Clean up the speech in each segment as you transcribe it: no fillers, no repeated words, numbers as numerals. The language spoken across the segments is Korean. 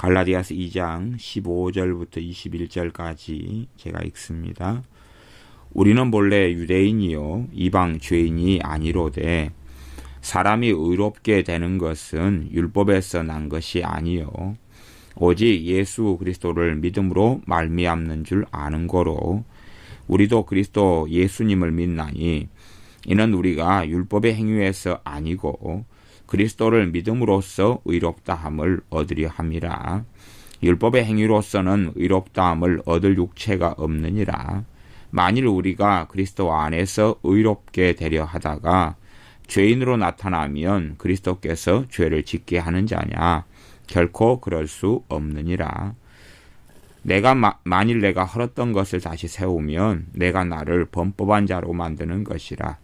갈라디아서 2장 15절부터 21절까지 제가 읽습니다. 우리는 본래 유대인이요 이방 죄인이 아니로되 사람이 의롭게 되는 것은 율법에서 난 것이 아니요 오직 예수 그리스도를 믿음으로 말미암는 줄 아는 거로 우리도 그리스도 예수님을 믿나니 이는 우리가 율법의 행위에서 아니고 그리스도를 믿음으로써 의롭다함을 얻으려 함이라. 율법의 행위로서는 의롭다함을 얻을 육체가 없느니라. 만일 우리가 그리스도 안에서 의롭게 되려 하다가 죄인으로 나타나면 그리스도께서 죄를 짓게 하는 자냐? 결코 그럴 수 없느니라. 만일 내가 헐었던 것을 다시 세우면 내가 나를 범법한 자로 만드는 것이라.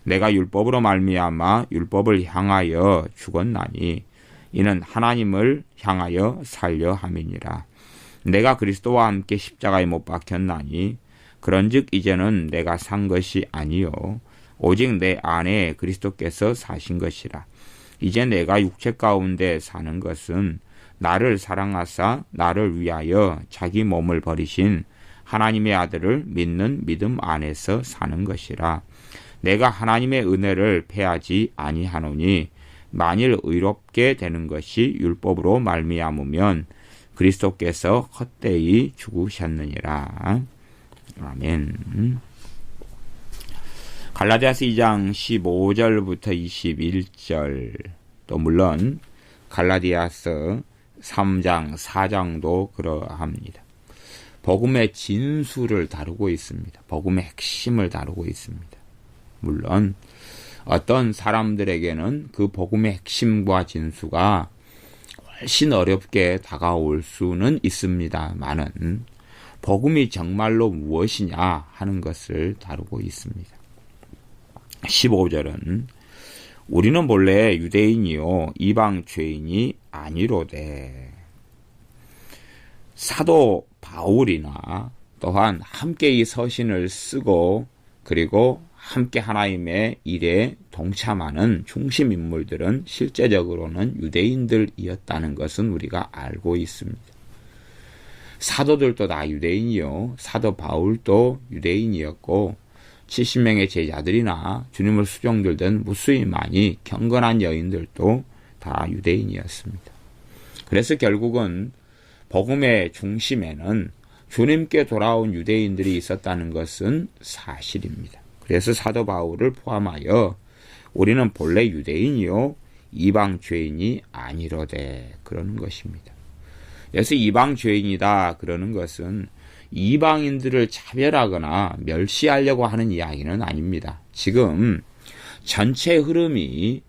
내가 율법으로 말미암아 율법을 향하여 죽었나니 이는 하나님을 향하여 살려 함이니라. 내가 그리스도와 함께 십자가에 못 박혔나니 그런즉 이제는 내가 산 것이 아니요 오직 내 안에 그리스도께서 사신 것이라. 이제 내가 육체 가운데 사는 것은 나를 사랑하사 나를 위하여 자기 몸을 버리신 하나님의 아들을 믿는 믿음 안에서 사는 것이라. 내가 하나님의 은혜를 패하지 아니하노니 만일 의롭게 되는 것이 율법으로 말미암으면 그리스도께서 헛되이 죽으셨느니라. 아멘. 갈라디아서 2장 15절부터 21절 또 물론 갈라디아서 3장 4장도 그러합니다. 복음의 진수를 다루고 있습니다. 복음의 핵심을 다루고 있습니다. 물론 어떤 사람들에게는 그 복음의 핵심과 진수가 훨씬 어렵게 다가올 수는 있습니다만은 복음이 정말로 무엇이냐 하는 것을 다루고 있습니다. 15절은 우리는 본래 유대인이요 이방 죄인이 아니로되. 사도 바울이나 또한 함께 이 서신을 쓰고 그리고 함께 하나님의 일에 동참하는 중심 인물들은 실제적으로는 유대인들이었다는 것은 우리가 알고 있습니다. 사도들도 다 유대인이요. 사도 바울도 유대인이었고 70명의 제자들이나 주님을 수종들던 무수히 경건한 여인들도 다 유대인이었습니다. 그래서 결국은 복음의 중심에는 주님께 돌아온 유대인들이 있었다는 것은 사실입니다. 그래서 사도 바울을 포함하여 우리는 본래 유대인이요 이방 죄인이 아니로되 그러는 것입니다. 그래서 이방 죄인이다 그러는 것은 이방인들을 차별하거나 멸시하려고 하는 이야기는 아닙니다. 지금 전체 흐름이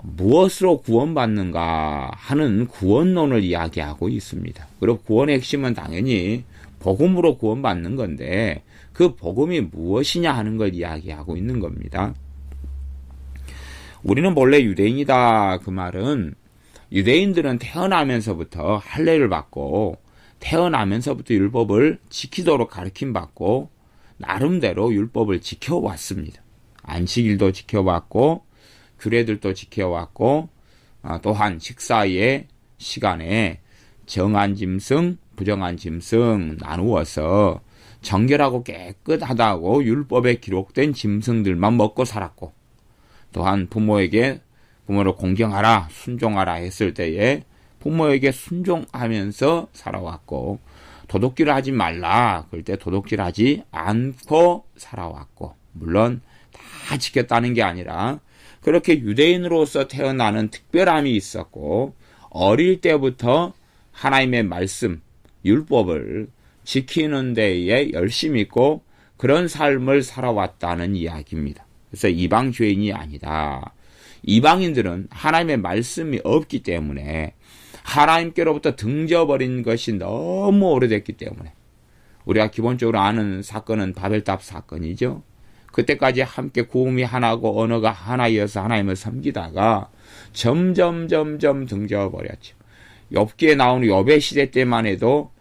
무엇으로 구원받는가 하는 구원론을 이야기하고 있습니다. 그리고 구원의 핵심은 당연히 복음으로 구원받는 건데 그 복음이 무엇이냐 하는 걸 이야기하고 있는 겁니다. 우리는 본래 유대인이다 그 말은 유대인들은 태어나면서부터 할례를 받고 태어나면서부터 율법을 지키도록 가르침받고 나름대로 율법을 지켜왔습니다. 안식일도 지켜왔고 규례들도 지켜왔고 또한 식사의 시간에 정한 짐승, 부정한 짐승 나누어서 정결하고 깨끗하다고 율법에 기록된 짐승들만 먹고 살았고 또한 부모를 공경하라, 순종하라 했을 때에 부모에게 순종하면서 살아왔고 도둑질을 하지 말라 그럴 때 도둑질하지 않고 살아왔고 물론 다 지켰다는 게 아니라 그렇게 유대인으로서 태어나는 특별함이 있었고 어릴 때부터 하나님의 말씀, 율법을 지키는 데에 열심히 있고 그런 삶을 살아왔다는 이야기입니다. 그래서 이방 죄인이 아니다. 이방인들은 하나님의 말씀이 없기 때문에 하나님께로부터 등져버린 것이 너무 오래됐기 때문에 우리가 기본적으로 아는 사건은 바벨탑 사건이죠. 그때까지 함께 구음이 하나고 언어가 하나이어서 하나님을 섬기다가 점점 등져버렸죠. 욥기에 나오는 욥의 시대 때만 해도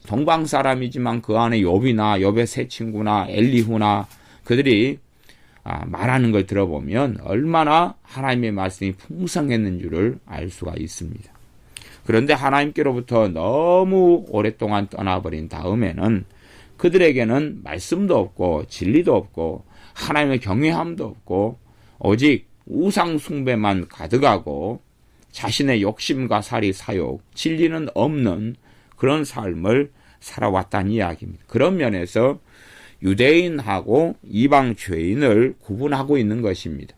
동방 사람이지만 그 안에 욥이나 욥의 세 친구나 엘리후나 그들이 말하는 걸 들어보면 얼마나 하나님의 말씀이 풍성했는 줄을 알 수가 있습니다. 그런데 하나님께로부터 너무 오랫동안 떠나버린 다음에는 그들에게는 말씀도 없고 진리도 없고 하나님의 경외함도 없고 오직 우상 숭배만 가득하고 자신의 욕심과 살이 사욕, 진리는 없는 그런 삶을 살아왔다는 이야기입니다. 그런 면에서 유대인하고 이방 죄인을 구분하고 있는 것입니다.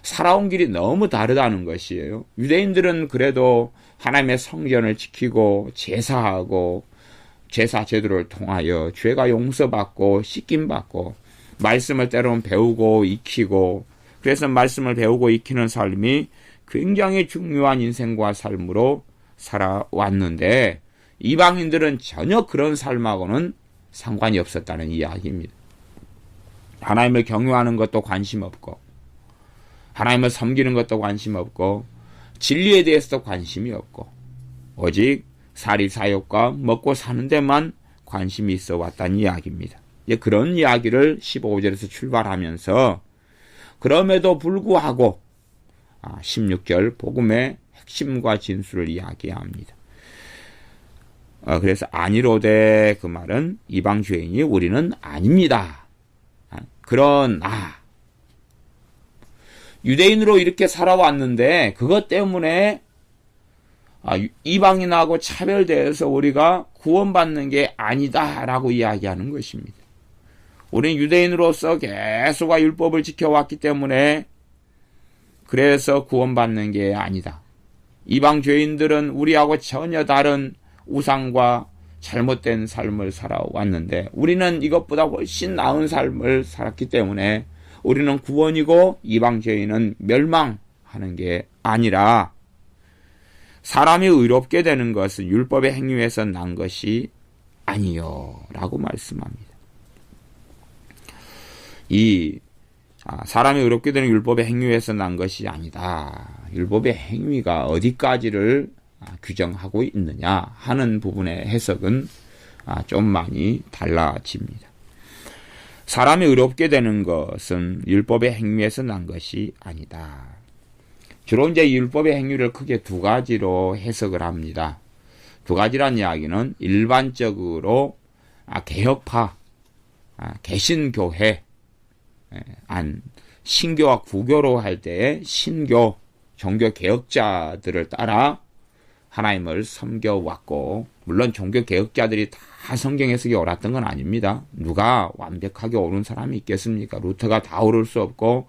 살아온 길이 너무 다르다는 것이에요. 유대인들은 그래도 하나님의 성전을 지키고 제사하고 제사 제도를 통하여 죄가 용서받고 씻김받고 말씀을 때로는 배우고 익히고 그래서 말씀을 배우고 익히는 삶이 굉장히 중요한 인생과 삶으로 살아왔는데 이방인들은 전혀 그런 삶하고는 상관이 없었다는 이야기입니다. 하나님을 경외하는 것도 관심 없고 하나님을 섬기는 것도 관심 없고 진리에 대해서도 관심이 없고 오직 사리사욕과 먹고 사는 데만 관심이 있어 왔다는 이야기입니다. 그런 이야기를 15절에서 출발하면서 그럼에도 불구하고 16절 복음의 핵심과 진수를 이야기합니다. 그래서 아니로되 그 말은 이방 죄인이 우리는 아닙니다. 그러나 유대인으로 이렇게 살아왔는데 그것 때문에 이방인하고 차별되어서 우리가 구원받는 게 아니다라고 이야기하는 것입니다. 우리는 유대인으로서 계속 율법을 지켜왔기 때문에 그래서 구원받는 게 아니다. 이방 죄인들은 우리하고 전혀 다른 우상과 잘못된 삶을 살아왔는데 우리는 이것보다 훨씬 나은 삶을 살았기 때문에 우리는 구원이고 이방 죄인은 멸망하는 게 아니라 사람이 의롭게 되는 것은 율법의 행위에서 난 것이 아니요 라고 말씀합니다. 사람이 의롭게 되는 율법의 행위에서 난 것이 아니다. 율법의 행위가 어디까지를 규정하고 있느냐 하는 부분의 해석은 좀 많이 달라집니다. 사람이 의롭게 되는 것은 율법의 행위에서 난 것이 아니다. 주로 이제 율법의 행위를 크게 두 가지로 해석을 합니다. 두 가지란 이야기는 일반적으로 개혁파, 개신교회, 신교와 구교로 할 때의 신교, 종교 개혁자들을 따라 하나님을 섬겨왔고 물론 종교 개혁자들이 다 성경 해석이 옳았던 건 아닙니다. 누가 완벽하게 옳은 사람이 있겠습니까? 루터가 다 옳을 수 없고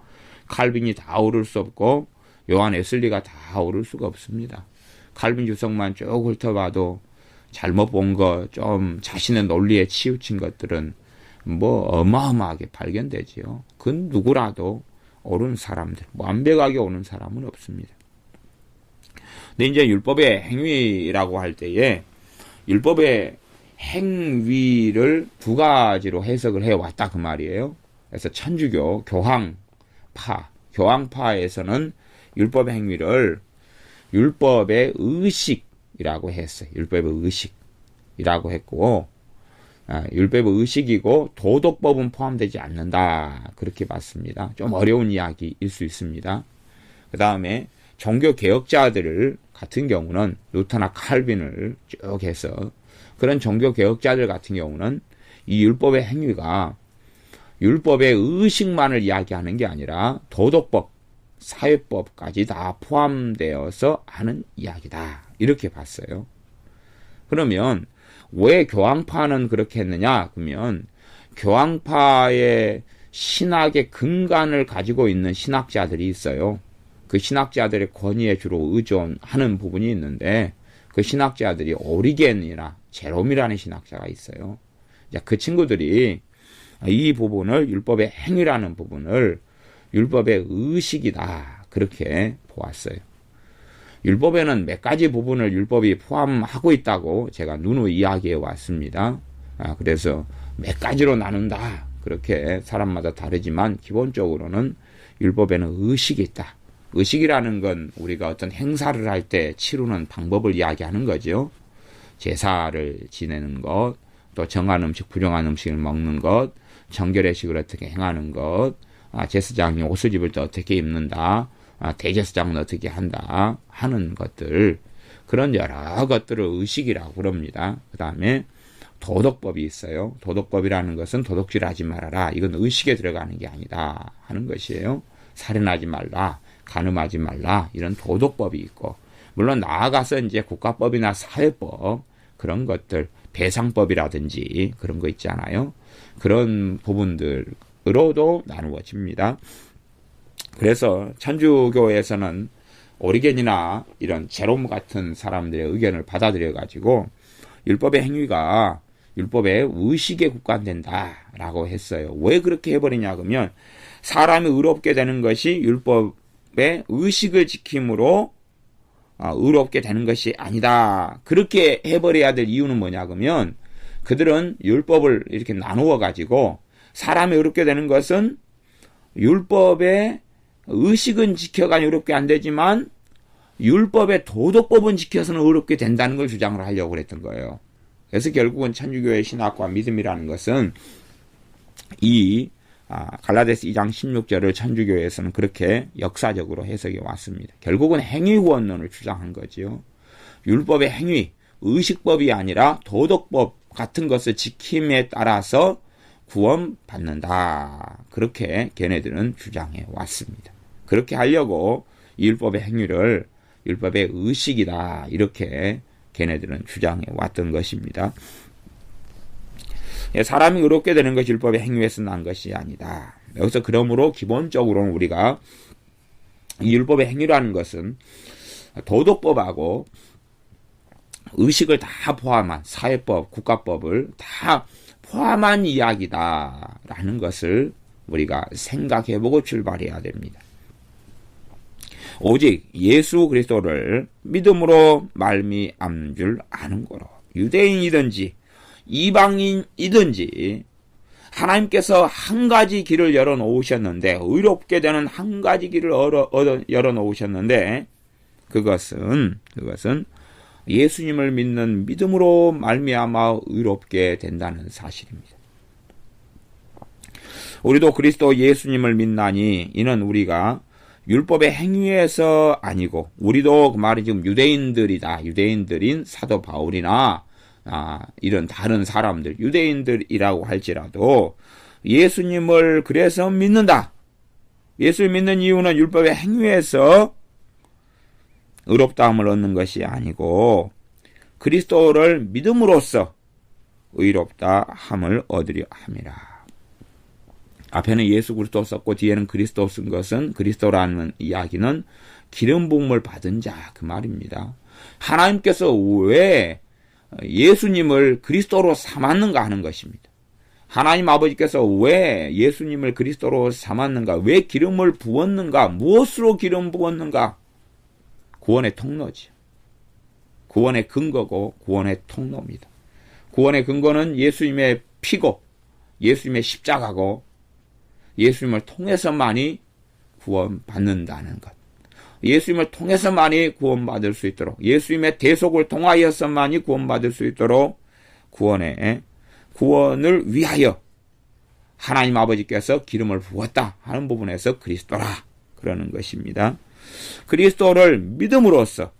칼빈이 다 옳을 수 없고 요한 웨슬리가 다 옳을 수가 없습니다. 칼빈 주석만 쭉 훑어봐도 잘못 본 거, 좀 자신의 논리에 치우친 것들은 어마어마하게 발견되지요. 그 누구라도 옳은 사람들, 완벽하게 옳은 사람은 없습니다. 근데 이제 율법의 행위라고 할 때에 율법의 행위를 두 가지로 해석을 해왔다 그 말이에요. 그래서 천주교, 교황파에서는 율법의 행위를 율법의 의식이라고 했어요. 율법의 의식이라고 했고 율법의 의식이고 도덕법은 포함되지 않는다 그렇게 봤습니다. 좀 어려운 이야기일 수 있습니다. 그 다음에 종교 개혁자들 같은 경우는 루터나 칼빈을 쭉 해서 그런 종교 개혁자들 같은 경우는 이 율법의 행위가 율법의 의식만을 이야기하는 게 아니라 도덕법, 사회법까지 다 포함되어서 하는 이야기다 이렇게 봤어요. 그러면 왜 교황파는 그렇게 했느냐? 그러면 교황파의 신학의 근간을 가지고 있는 신학자들이 있어요. 그 신학자들의 권위에 주로 의존하는 부분이 있는데 그 신학자들이 오리겐이나 제롬이라는 신학자가 있어요. 그 친구들이 이 부분을 율법의 행위라는 부분을 율법의 의식이다 그렇게 보았어요. 율법에는 몇 가지 부분을 율법이 포함하고 있다고 제가 누누이 이야기해 왔습니다. 그래서 몇 가지로 나눈다 그렇게 사람마다 다르지만 기본적으로는 율법에는 의식이 있다. 의식이라는 건 우리가 어떤 행사를 할 때 치르는 방법을 이야기하는 거죠. 제사를 지내는 것, 또 정한 음식, 부정한 음식을 먹는 것, 정결의식을 어떻게 행하는 것, 제사장이 옷을 입을 때 어떻게 입는다, 대제사장은 어떻게 한다 하는 것들, 그런 여러 것들을 의식이라고 그럽니다. 그 다음에 도덕법이 있어요. 도덕법이라는 것은 도둑질하지 말아라. 이건 의식에 들어가는 게 아니다 하는 것이에요. 살인하지 말라, 간음하지 말라, 이런 도덕법이 있고, 물론 나아가서 이제 국가법이나 사회법, 그런 것들, 배상법이라든지 그런 거 있잖아요. 그런 부분들로도 나누어집니다. 그래서 천주교에서는 오리겐이나 이런 제롬 같은 사람들의 의견을 받아들여 가지고 율법의 행위가 율법의 의식에 국한된다라고 했어요. 왜 그렇게 해버리냐 그러면 사람이 의롭게 되는 것이 율법의 의식을 지킴으로 의롭게 되는 것이 아니다. 그렇게 해버려야 될 이유는 뭐냐 그러면 그들은 율법을 이렇게 나누어 가지고 사람이 의롭게 되는 것은 율법의 의식은 지켜가 의롭게 안 되지만 율법의 도덕법은 지켜서는 의롭게 된다는 걸 주장을 하려고 그랬던 거예요. 그래서 결국은 천주교의 신학과 믿음이라는 것은 이 갈라디아서 2장 16절을 천주교에서는 그렇게 역사적으로 해석해 왔습니다. 결국은 행위구원론을 주장한 거지요. 율법의 행위, 의식법이 아니라 도덕법 같은 것을 지킴에 따라서 구원받는다. 그렇게 걔네들은 주장해 왔습니다. 그렇게 하려고 이 율법의 행위를 율법의 의식이다. 이렇게 걔네들은 주장해 왔던 것입니다. 사람이 의롭게 되는 것이 율법의 행위에서 난 것이 아니다. 여기서 그러므로 기본적으로는 우리가 이 율법의 행위라는 것은 도덕법하고 의식을 다 포함한 사회법, 국가법을 다 포함한 이야기다라는 것을 우리가 생각해보고 출발해야 됩니다. 오직 예수 그리스도를 믿음으로 말미암는 줄 아는 거로 유대인이든지 이방인이든지 하나님께서 한 가지 길을 열어놓으셨는데 의롭게 되는 한 가지 길을 열어놓으셨는데 그것은 예수님을 믿는 믿음으로 말미암아 의롭게 된다는 사실입니다. 우리도 그리스도 예수님을 믿나니 이는 우리가 율법의 행위에서 아니고 우리도 그 말이 지금 유대인들이다. 유대인들인 사도 바울이나 이런 다른 사람들 유대인들이라고 할지라도 예수님을 그래서 믿는다. 예수를 믿는 이유는 율법의 행위에서 의롭다함을 얻는 것이 아니고 그리스도를 믿음으로써 의롭다함을 얻으려 함이라. 앞에는 예수 그리스도 썼고 뒤에는 그리스도 쓴 것은 그리스도라는 이야기는 기름 부음을 받은 자 그 말입니다. 하나님께서 왜 예수님을 그리스도로 삼았는가 하는 것입니다. 하나님 아버지께서 왜 예수님을 그리스도로 삼았는가, 왜 기름을 부었는가, 무엇으로 기름 부었는가? 구원의 통로지. 구원의 근거고 구원의 통로입니다. 구원의 근거는 예수님의 피고 예수님의 십자가고 예수님을 통해서만이 구원받는다는 것. 예수님을 통해서만이 구원받을 수 있도록 예수님의 대속을 통하여서만이 구원받을 수 있도록 구원을 위하여 하나님 아버지께서 기름을 부었다 하는 부분에서 그리스도라 그러는 것입니다. 그리스도를 믿음으로써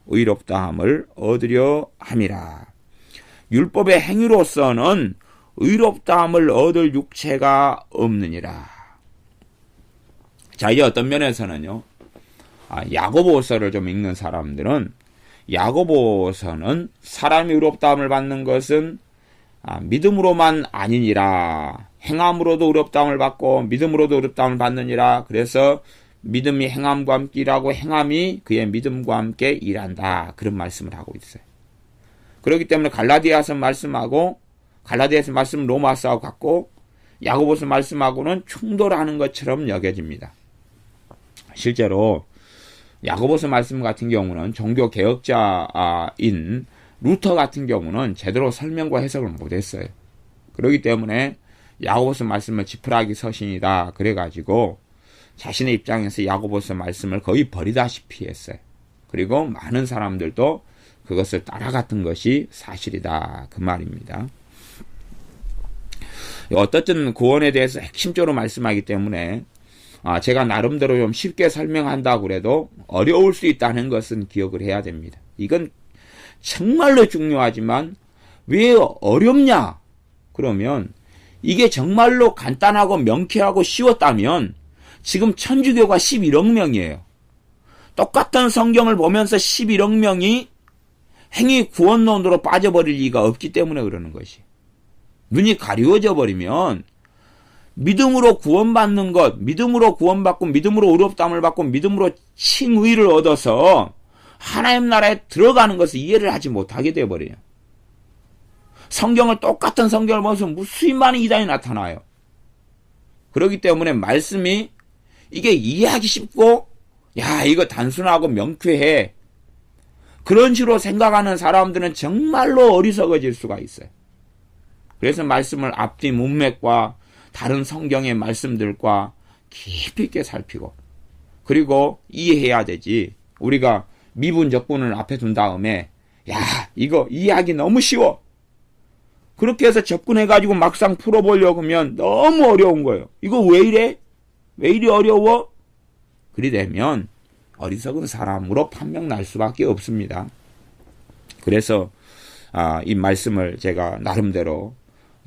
의롭다함을 얻으려 함이라. 율법의 행위로서는 의롭다함을 얻을 육체가 없느니라. 자, 이제 어떤 면에서는요, 야고보서를 좀 읽는 사람들은 야고보서는 사람이 의롭다함을 받는 것은 믿음으로만 아니니라. 행함으로도 의롭다함을 받고 믿음으로도 의롭다함을 받느니라. 그래서 믿음이 행함과 함께 일하고 행함이 그의 믿음과 함께 일한다. 그런 말씀을 하고 있어요. 그렇기 때문에 갈라디아서 말씀하고 갈라디아서 말씀 로마서하고 같고 야고보서 말씀하고는 충돌하는 것처럼 여겨집니다. 실제로 야고보서 말씀 같은 경우는 종교 개혁자인 루터 같은 경우는 제대로 설명과 해석을 못했어요. 그렇기 때문에 야고보서 말씀은 지푸라기 서신이다 그래가지고 자신의 입장에서 야고보서 말씀을 거의 버리다시피 했어요. 그리고 많은 사람들도 그것을 따라갔던 것이 사실이다 그 말입니다. 어떻든 구원에 대해서 핵심적으로 말씀하기 때문에 제가 나름대로 좀 쉽게 설명한다고 그래도 어려울 수 있다는 것은 기억을 해야 됩니다. 이건 정말로 중요하지만 왜 어렵냐? 그러면 이게 정말로 간단하고 명쾌하고 쉬웠다면 지금 천주교가 11억 명이에요. 똑같은 성경을 보면서 11억 명이 행위 구원론으로 빠져버릴 리가 없기 때문에 그러는 것이. 눈이 가리워져 버리면 믿음으로 구원받는 것, 믿음으로 구원받고 믿음으로 의롭다함을 받고 믿음으로 칭의를 얻어서 하나님 나라에 들어가는 것을 이해를 하지 못하게 되어버려요. 성경을 똑같은 성경을 보면서 무수히 많은 이단이 나타나요. 그렇기 때문에 말씀이 이게 이해하기 쉽고 야 이거 단순하고 명쾌해. 그런 식으로 생각하는 사람들은 정말로 어리석어질 수가 있어요. 그래서 말씀을 앞뒤 문맥과 다른 성경의 말씀들과 깊이 있게 살피고 그리고 이해해야 되지. 우리가 미분 적분을 앞에 둔 다음에 야 이거 이해하기 너무 쉬워. 그렇게 해서 접근해가지고 막상 풀어보려고 하면 너무 어려운 거예요. 이거 왜 이래? 왜 이리 어려워? 그리 되면 어리석은 사람으로 판명 날 수밖에 없습니다. 그래서 이 말씀을 제가 나름대로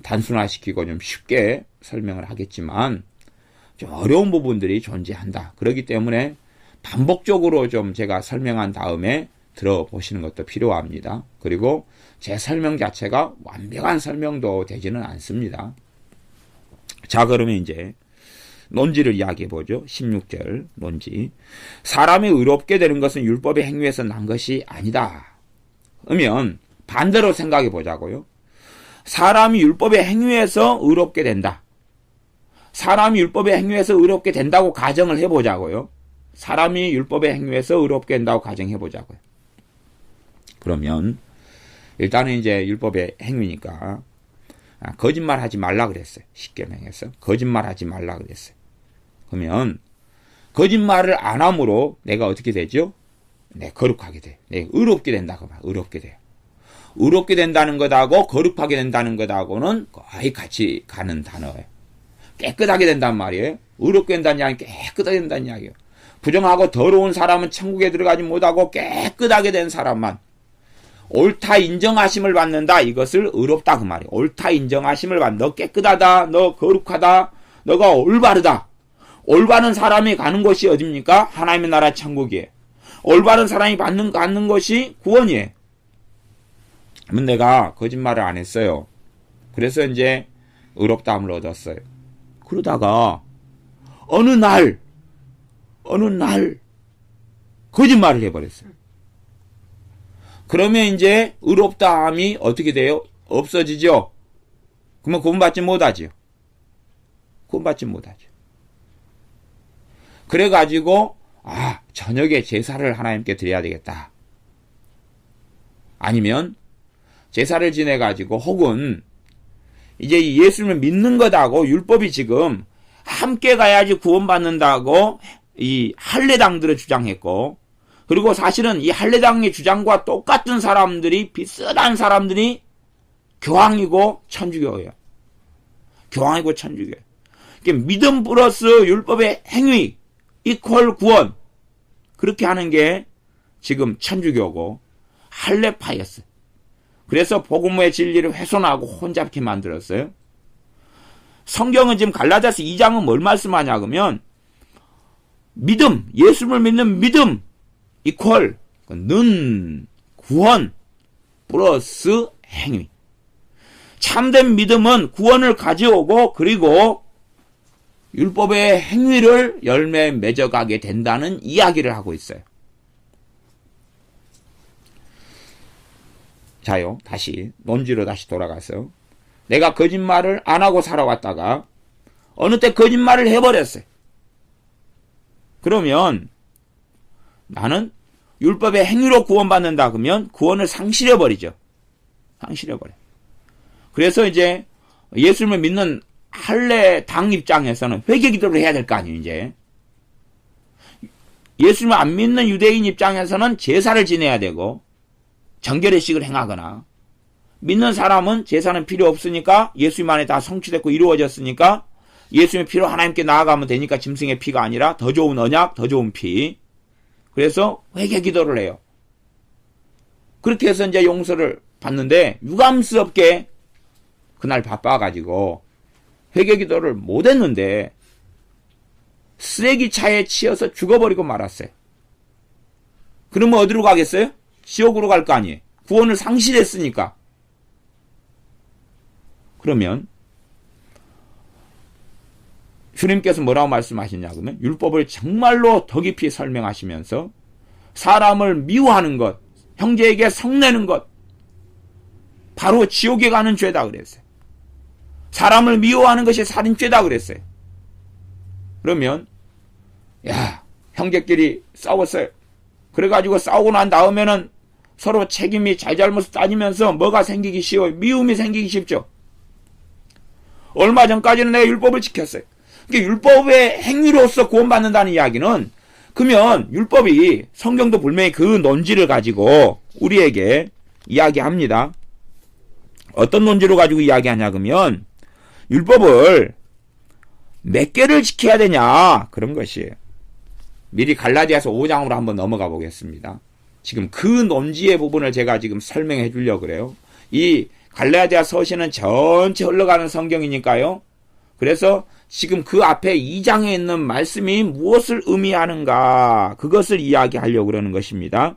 단순화시키고 좀 쉽게 설명을 하겠지만 좀 어려운 부분들이 존재한다. 그렇기 때문에 반복적으로 좀 제가 설명한 다음에 들어보시는 것도 필요합니다. 그리고 제 설명 자체가 완벽한 설명도 되지는 않습니다. 자, 그러면 이제 논지를 이야기해 보죠. 16절 논지. 사람이 의롭게 되는 것은 율법의 행위에서 난 것이 아니다. 그러면 반대로 생각해 보자고요. 사람이 율법의 행위에서 의롭게 된다. 사람이 율법의 행위에서 의롭게 된다고 가정을 해보자고요. 사람이 율법의 행위에서 의롭게 된다고 가정해 보자고요. 그러면 일단은 이제 율법의 행위니까 거짓말하지 말라 그랬어요. 십계명에서 거짓말하지 말라 그랬어요. 그러면 거짓말을 안 함으로 내가 어떻게 되죠? 내 거룩하게 돼. 내가 의롭게 된다 그 말. 의롭게 돼요. 의롭게 된다는 것하고 거룩하게 된다는 것하고는 거의 같이 가는 단어예요. 깨끗하게 된단 말이에요. 의롭게 된다는 이야기, 깨끗하게 된다는 이야기예요. 부정하고 더러운 사람은 천국에 들어가지 못하고 깨끗하게 된 사람만 옳다 인정하심을 받는다. 이것을 의롭다 그 말이에요. 옳다 인정하심을 받는다. 너 깨끗하다. 너 거룩하다. 너가 올바르다. 올바른 사람이 가는 곳이 어딥니까? 하나님의 나라 천국이에요. 올바른 사람이 갖는 것이 구원이에요. 그러면 내가 거짓말을 안 했어요. 그래서 이제 의롭다함을 얻었어요. 그러다가 어느 날 거짓말을 해버렸어요. 그러면 이제 의롭다함이 어떻게 돼요? 없어지죠. 그러면 구원받지 못하죠. 구원받지 못하죠. 그래가지고 저녁에 제사를 하나님께 드려야 되겠다. 아니면 제사를 지내가지고 혹은 이제 예수님을 믿는 것하고 율법이 지금 함께 가야지 구원받는다고 이 할례당들을 주장했고, 그리고 사실은 이 할례당의 주장과 똑같은 사람들이 비슷한 사람들이 교황이고 천주교예요. 교황이고 천주교예요. 그러니까 믿음 플러스 율법의 행위 이퀄 구원, 그렇게 하는 게 지금 천주교고 할례파였어요. 그래서 복음의 진리를 훼손하고 혼잡게 만들었어요. 성경은 지금 갈라디아서 2장은 뭘 말씀하냐 그러면 믿음, 예수를 믿는 믿음 이퀄 는 구원 플러스 행위. 참된 믿음은 구원을 가져오고 그리고 율법의 행위를 열매 맺어가게 된다는 이야기를 하고 있어요. 자요, 다시 논지로 다시 돌아가서 내가 거짓말을 안 하고 살아왔다가 어느 때 거짓말을 해버렸어요. 그러면 나는 율법의 행위로 구원받는다 그러면 구원을 상실해버리죠. 상실해버려. 그래서 이제 예수님을 믿는 할례당 입장에서는 회개 기도를 해야 될 거 아니에요. 이제 예수님을 안 믿는 유대인 입장에서는 제사를 지내야 되고 정결의식을 행하거나, 믿는 사람은 제사는 필요 없으니까 예수님 안에 다 성취됐고 이루어졌으니까 예수님의 피로 하나님께 나아가면 되니까 짐승의 피가 아니라 더 좋은 언약, 더 좋은 피. 그래서 회개 기도를 해요. 그렇게 해서 이제 용서를 받는데 유감스럽게 그날 바빠가지고 회개기도를 못했는데 쓰레기 차에 치여서 죽어버리고 말았어요. 그러면 어디로 가겠어요? 지옥으로 갈 거 아니에요. 구원을 상실했으니까. 그러면 주님께서 뭐라고 말씀하시냐 그러면 율법을 정말로 더 깊이 설명하시면서 사람을 미워하는 것, 형제에게 성내는 것, 바로 지옥에 가는 죄다 그랬어요. 사람을 미워하는 것이 살인죄다 그랬어요. 그러면 야, 형제끼리 싸웠어요. 그래가지고 싸우고 난 다음에는 서로 책임이 잘잘못을 따지면서 뭐가 생기기 쉬워요? 미움이 생기기 쉽죠. 얼마 전까지는 내가 율법을 지켰어요. 그러니까 율법의 행위로서 구원받는다는 이야기는 그러면 율법이 성경도 분명히 그 논지를 가지고 우리에게 이야기합니다. 어떤 논지로 가지고 이야기하냐 그러면 율법을 몇 개를 지켜야 되냐 그런 것이에요. 미리 갈라디아서 5장으로 한번 넘어가 보겠습니다. 지금 그 논지의 부분을 제가 지금 설명해 주려고 그래요. 이 갈라디아 서신은 전체 흘러가는 성경이니까요. 그래서 지금 그 앞에 2장에 있는 말씀이 무엇을 의미하는가 그것을 이야기하려고 그러는 것입니다.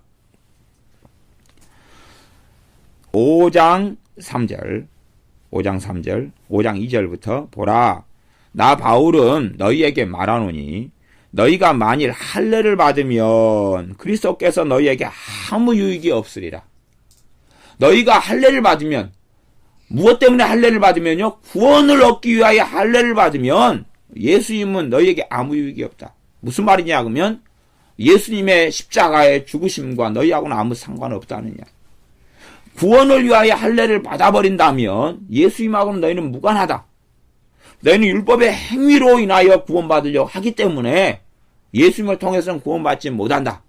5장 3절 5장 2절부터 보라 나 바울은 너희에게 말하노니 너희가 만일 할례를 받으면 그리스도께서 너희에게 아무 유익이 없으리라. 너희가 할례를 받으면 무엇 때문에 할례를 받으면요? 구원을 얻기 위하여 할례를 받으면 예수님은 너희에게 아무 유익이 없다. 무슨 말이냐 그러면 예수님의 십자가의 죽으심과 너희하고는 아무 상관없다느냐. 구원을 위하여 할례를 받아버린다면 예수님하고는 너희는 무관하다. 너희는 율법의 행위로 인하여 구원받으려고 하기 때문에 예수님을 통해서는 구원받지 못한다.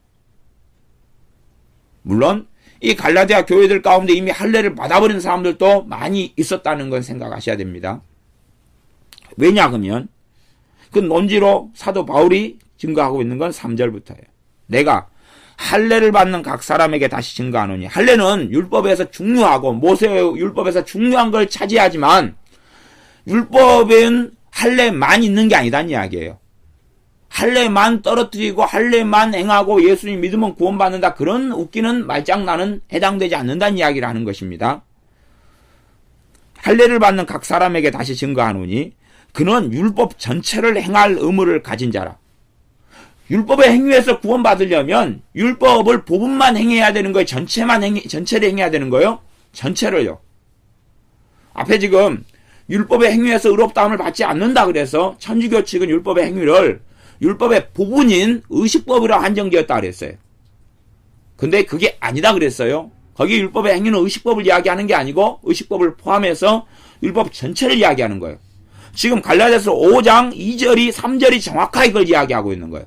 물론 이 갈라디아 교회들 가운데 이미 할례를 받아버린 사람들도 많이 있었다는 건 생각하셔야 됩니다. 왜냐 그러면 그 논지로 사도 바울이 증거하고 있는 건 3절부터예요. 내가 할례를 받는 각 사람에게 다시 증거하노니 할례는 율법에서 중요하고 모세의 율법에서 중요한 걸 차지하지만 율법엔 할례만 있는 게 아니다는 이야기예요. 할례만 떨어뜨리고 할례만 행하고 예수님 믿으면 구원받는다. 그런 웃기는 말장난은 해당되지 않는다는 이야기를 하는 것입니다. 할례를 받는 각 사람에게 다시 증거하노니 그는 율법 전체를 행할 의무를 가진 자라. 율법의 행위에서 구원받으려면 율법을 부분만 행해야 되는 거예요. 전체를 행해야 되는 거예요. 전체를요. 앞에 지금 율법의 행위에서 의롭다함을 받지 않는다 그래서 천주교 측은 율법의 행위를 율법의 부분인 의식법으로 한정되었다 그랬어요. 근데 그게 아니다 그랬어요. 거기 율법의 행위는 의식법을 이야기하는 게 아니고 의식법을 포함해서 율법 전체를 이야기하는 거예요. 지금 갈라디아서 5장 2절이 3절이 정확하게 그걸 이야기하고 있는 거예요.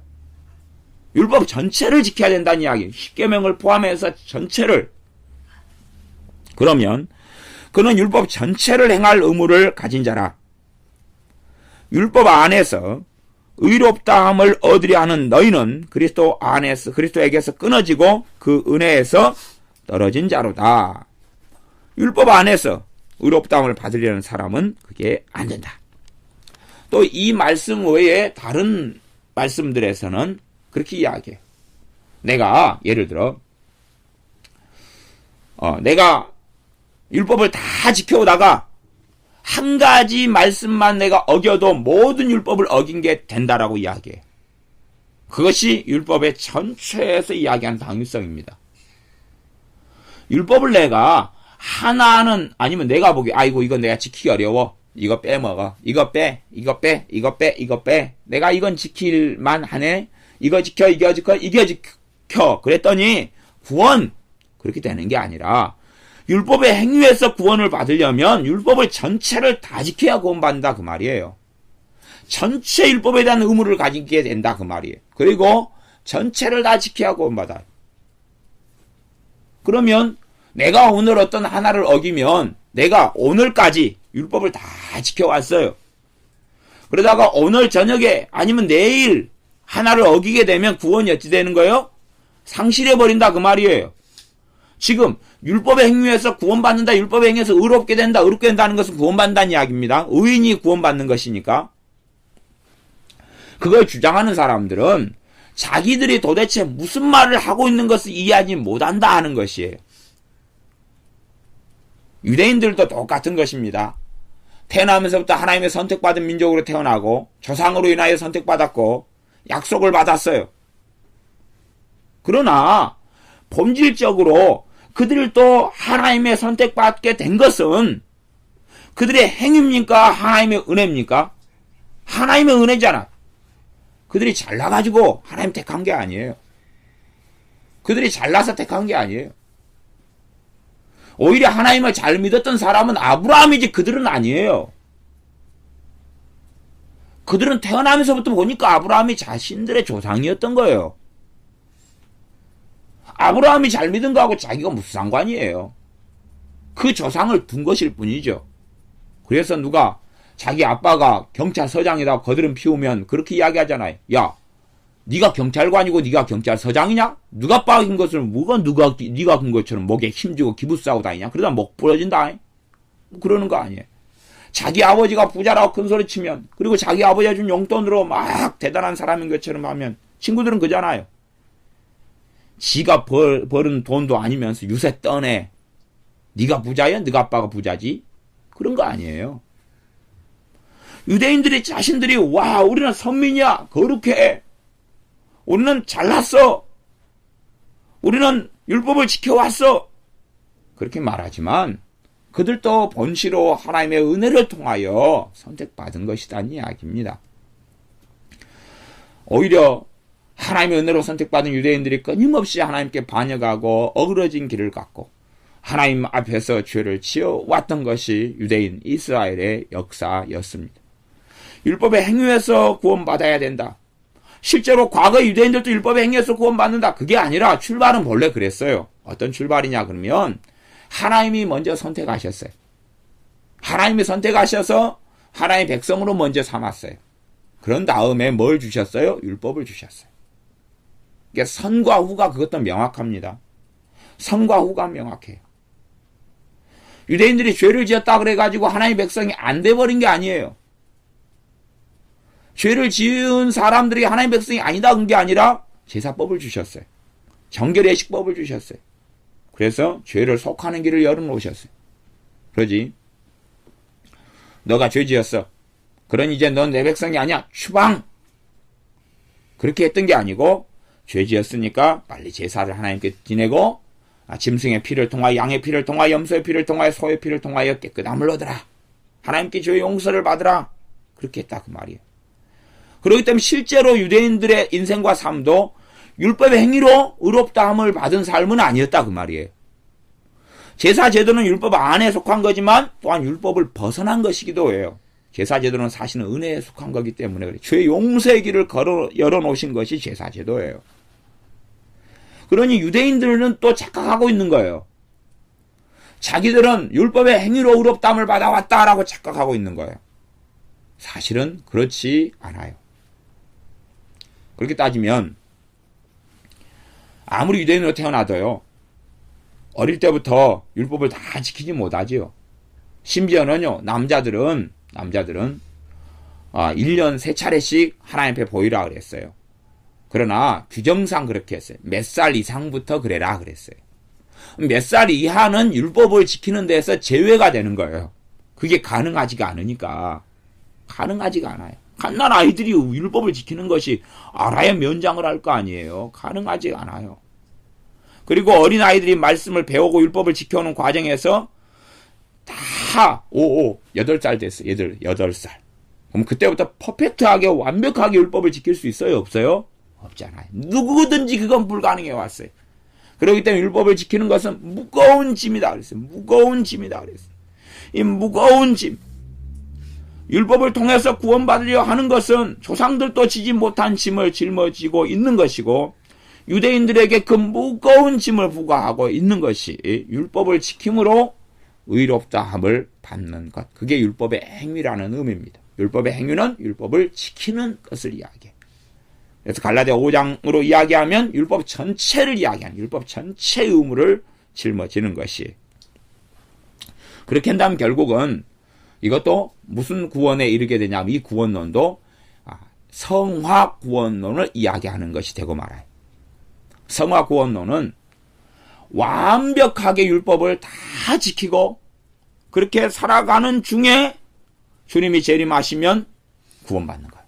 율법 전체를 지켜야 된다는 이야기. 십계명을 포함해서 전체를. 그러면 그는 율법 전체를 행할 의무를 가진 자라. 율법 안에서 의롭다함을 얻으려 하는 너희는 그리스도에게서 끊어지고 그 은혜에서 떨어진 자로다. 율법 안에서 의롭다함을 받으려는 사람은 그게 안 된다. 또 이 말씀 외에 다른 말씀들에서는 그렇게 이야기해요. 내가 예를 들어 내가 율법을 다 지켜오다가 한 가지 말씀만 내가 어겨도 모든 율법을 어긴 게 된다라고 이야기해요. 그것이 율법의 전체에서 이야기하는 당위성입니다. 율법을 내가 하나는 아니면 내가 보기 아이고 이건 내가 지키기 어려워. 이거 빼먹어. 이거 빼. 내가 이건 지킬만 하네. 이거 지켜. 그랬더니 구원 그렇게 되는 게 아니라 율법의 행위에서 구원을 받으려면 율법을 전체를 다 지켜야 구원받는다 그 말이에요. 전체 율법에 대한 의무를 가지게 된다 그 말이에요. 그리고 전체를 다 지켜야 구원받아요. 그러면 내가 오늘 어떤 하나를 어기면 내가 오늘까지 율법을 다 지켜왔어요. 그러다가 오늘 저녁에 아니면 내일 하나를 어기게 되면 구원이 어찌 되는 거예요? 상실해버린다 그 말이에요. 지금 율법의 행위에서 구원받는다, 율법의 행위에서 의롭게 된다, 의롭게 된다는 것은 구원받는다는 이야기입니다. 의인이 구원받는 것이니까. 그걸 주장하는 사람들은 자기들이 도대체 무슨 말을 하고 있는 것을 이해하지 못한다 하는 것이에요. 유대인들도 똑같은 것입니다. 태어나면서부터 하나님의 선택받은 민족으로 태어나고 조상으로 인하여 선택받았고 약속을 받았어요. 그러나 본질적으로 그들도 하나님의 선택받게 된 것은 그들의 행위입니까? 하나님의 은혜입니까? 하나님의 은혜잖아. 그들이 잘나가지고 하나님 택한 게 아니에요. 그들이 잘나서 택한 게 아니에요. 오히려 하나님을 잘 믿었던 사람은 아브라함이지 그들은 아니에요. 그들은 태어나면서부터 보니까 아브라함이 자신들의 조상이었던 거예요. 아브라함이 잘 믿은 거하고 자기가 무슨 상관이에요. 그 조상을 둔 것일 뿐이죠. 그래서 누가 자기 아빠가 경찰서장이다 거드름 피우면 그렇게 이야기하잖아요. 야, 네가 경찰관이고 네가 경찰서장이냐? 누가 빠진 것을 네가 군 것처럼 목에 힘주고 기부 싸고 다니냐? 그러다 목 부러진다. 그러는 거 아니에요. 자기 아버지가 부자라고 큰 소리 치면, 그리고 자기 아버지가 준 용돈으로 막 대단한 사람인 것처럼 하면 친구들은 그잖아요. 지가 벌은 돈도 아니면서 유세 떠네. 네가 부자야? 네가 아빠가 부자지? 그런 거 아니에요. 유대인들이 자신들이 와 우리는 선민이야. 거룩해. 우리는 잘났어. 우리는 율법을 지켜왔어. 그렇게 말하지만 그들도 본시로 하나님의 은혜를 통하여 선택받은 것이라는 이야기입니다. 오히려 하나님의 은혜로 선택받은 유대인들이 끊임없이 하나님께 반역하고 어그러진 길을 갔고 하나님 앞에서 죄를 지어왔던 것이 유대인 이스라엘의 역사였습니다. 율법의 행위에서 구원받아야 된다. 실제로 과거 유대인들도 율법의 행위에서 구원받는다. 그게 아니라 출발은 본래 그랬어요. 어떤 출발이냐 그러면 하나님이 먼저 선택하셨어요. 하나님이 선택하셔서 하나님의 백성으로 먼저 삼았어요. 그런 다음에 뭘 주셨어요? 율법을 주셨어요. 그러니까 선과 후가 그것도 명확합니다. 선과 후가 명확해요. 유대인들이 죄를 지었다 그래가지고 하나님의 백성이 안 돼버린 게 아니에요. 죄를 지은 사람들이 하나님의 백성이 아니다 그런 게 아니라 제사법을 주셨어요. 정결예식법을 주셨어요. 그래서 죄를 속하는 길을 열어놓으셨어요. 그러지. 너가 죄 지었어. 그러니 이제 넌 내 백성이 아니야. 추방! 그렇게 했던 게 아니고 죄 지었으니까 빨리 제사를 하나님께 지내고 짐승의 피를 통하여 양의 피를 통하여 염소의 피를 통하여 소의 피를 통하여 깨끗함을 얻으라. 하나님께 죄의 용서를 받으라. 그렇게 했다 그 말이에요. 그렇기 때문에 실제로 유대인들의 인생과 삶도 율법의 행위로 의롭다함을 받은 삶은 아니었다 그 말이에요. 제사 제도는 율법 안에 속한 거지만 또한 율법을 벗어난 것이기도 해요. 제사 제도는 사실은 은혜에 속한 거기 때문에 그래. 죄 용서의 길을 열어놓으신 것이 제사 제도예요. 그러니 유대인들은 또 착각하고 있는 거예요. 자기들은 율법의 행위로 의롭다함을 받아왔다라고 착각하고 있는 거예요. 사실은 그렇지 않아요. 그렇게 따지면 아무리 유대인으로 태어나도요. 어릴 때부터 율법을 다 지키지 못하지요. 심지어는요. 남자들은 1년 3차례씩 하나님 앞에 보이라 그랬어요. 그러나 규정상 그렇게 했어요. 몇 살 이상부터 그래라 그랬어요. 몇 살 이하는 율법을 지키는 데서 제외가 되는 거예요. 그게 가능하지가 않으니까. 가능하지가 않아요. 갓난 아이들이 율법을 지키는 것이 알아야 면장을 할 거 아니에요. 가능하지 않아요. 그리고 어린 아이들이 말씀을 배우고 율법을 지켜오는 과정에서 다 8살 됐어요. 8살. 그럼 그때부터 퍼펙트하게 완벽하게 율법을 지킬 수 있어요? 없어요? 없잖아요. 누구든지 그건 불가능해 왔어요. 그렇기 때문에 율법을 지키는 것은 무거운 짐이다 그랬어요. 무거운 짐이다 그랬어요. 이 무거운 짐. 율법을 통해서 구원받으려 하는 것은 조상들도 지지 못한 짐을 짊어지고 있는 것이고 유대인들에게 그 무거운 짐을 부과하고 있는 것이 율법을 지킴으로 의롭다함을 받는 것. 그게 율법의 행위라는 의미입니다. 율법의 행위는 율법을 지키는 것을 이야기해요. 그래서 갈라디아 5장으로 이야기하면 율법 전체를 이야기하는 율법 전체의 의무를 짊어지는 것이. 그렇게 한다면 결국은 이것도 무슨 구원에 이르게 되냐면 이 구원론도 성화 구원론을 이야기하는 것이 되고 말아요. 성화 구원론은 완벽하게 율법을 다 지키고 그렇게 살아가는 중에 주님이 재림하시면 구원받는 거예요.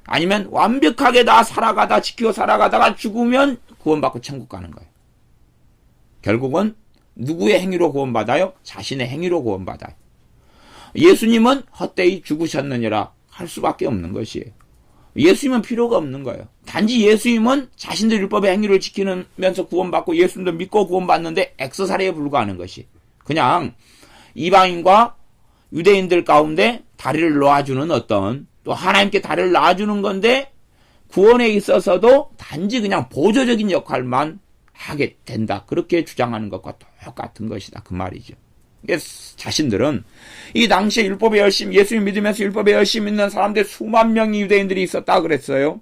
아니면 완벽하게 다 살아가다 지키고 살아가다가 죽으면 구원받고 천국 가는 거예요. 결국은 누구의 행위로 구원받아요? 자신의 행위로 구원받아요. 예수님은 헛되이 죽으셨느니라 할 수밖에 없는 것이에요. 예수님은 필요가 없는 거예요. 단지 예수님은 자신들 율법의 행위를 지키면서 구원받고 예수님도 믿고 구원받는데 액서사리에 불과하는 것이. 그냥 이방인과 유대인들 가운데 다리를 놓아주는 어떤 또 하나님께 다리를 놔주는 건데 구원에 있어서도 단지 그냥 보조적인 역할만 하게 된다. 그렇게 주장하는 것과 똑같은 것이다. 그 말이죠. 자신들은 이 당시에 율법에 열심히 예수님 믿으면서 율법에 열심히 있는 사람들 수만 명의 유대인들이 있었다 그랬어요.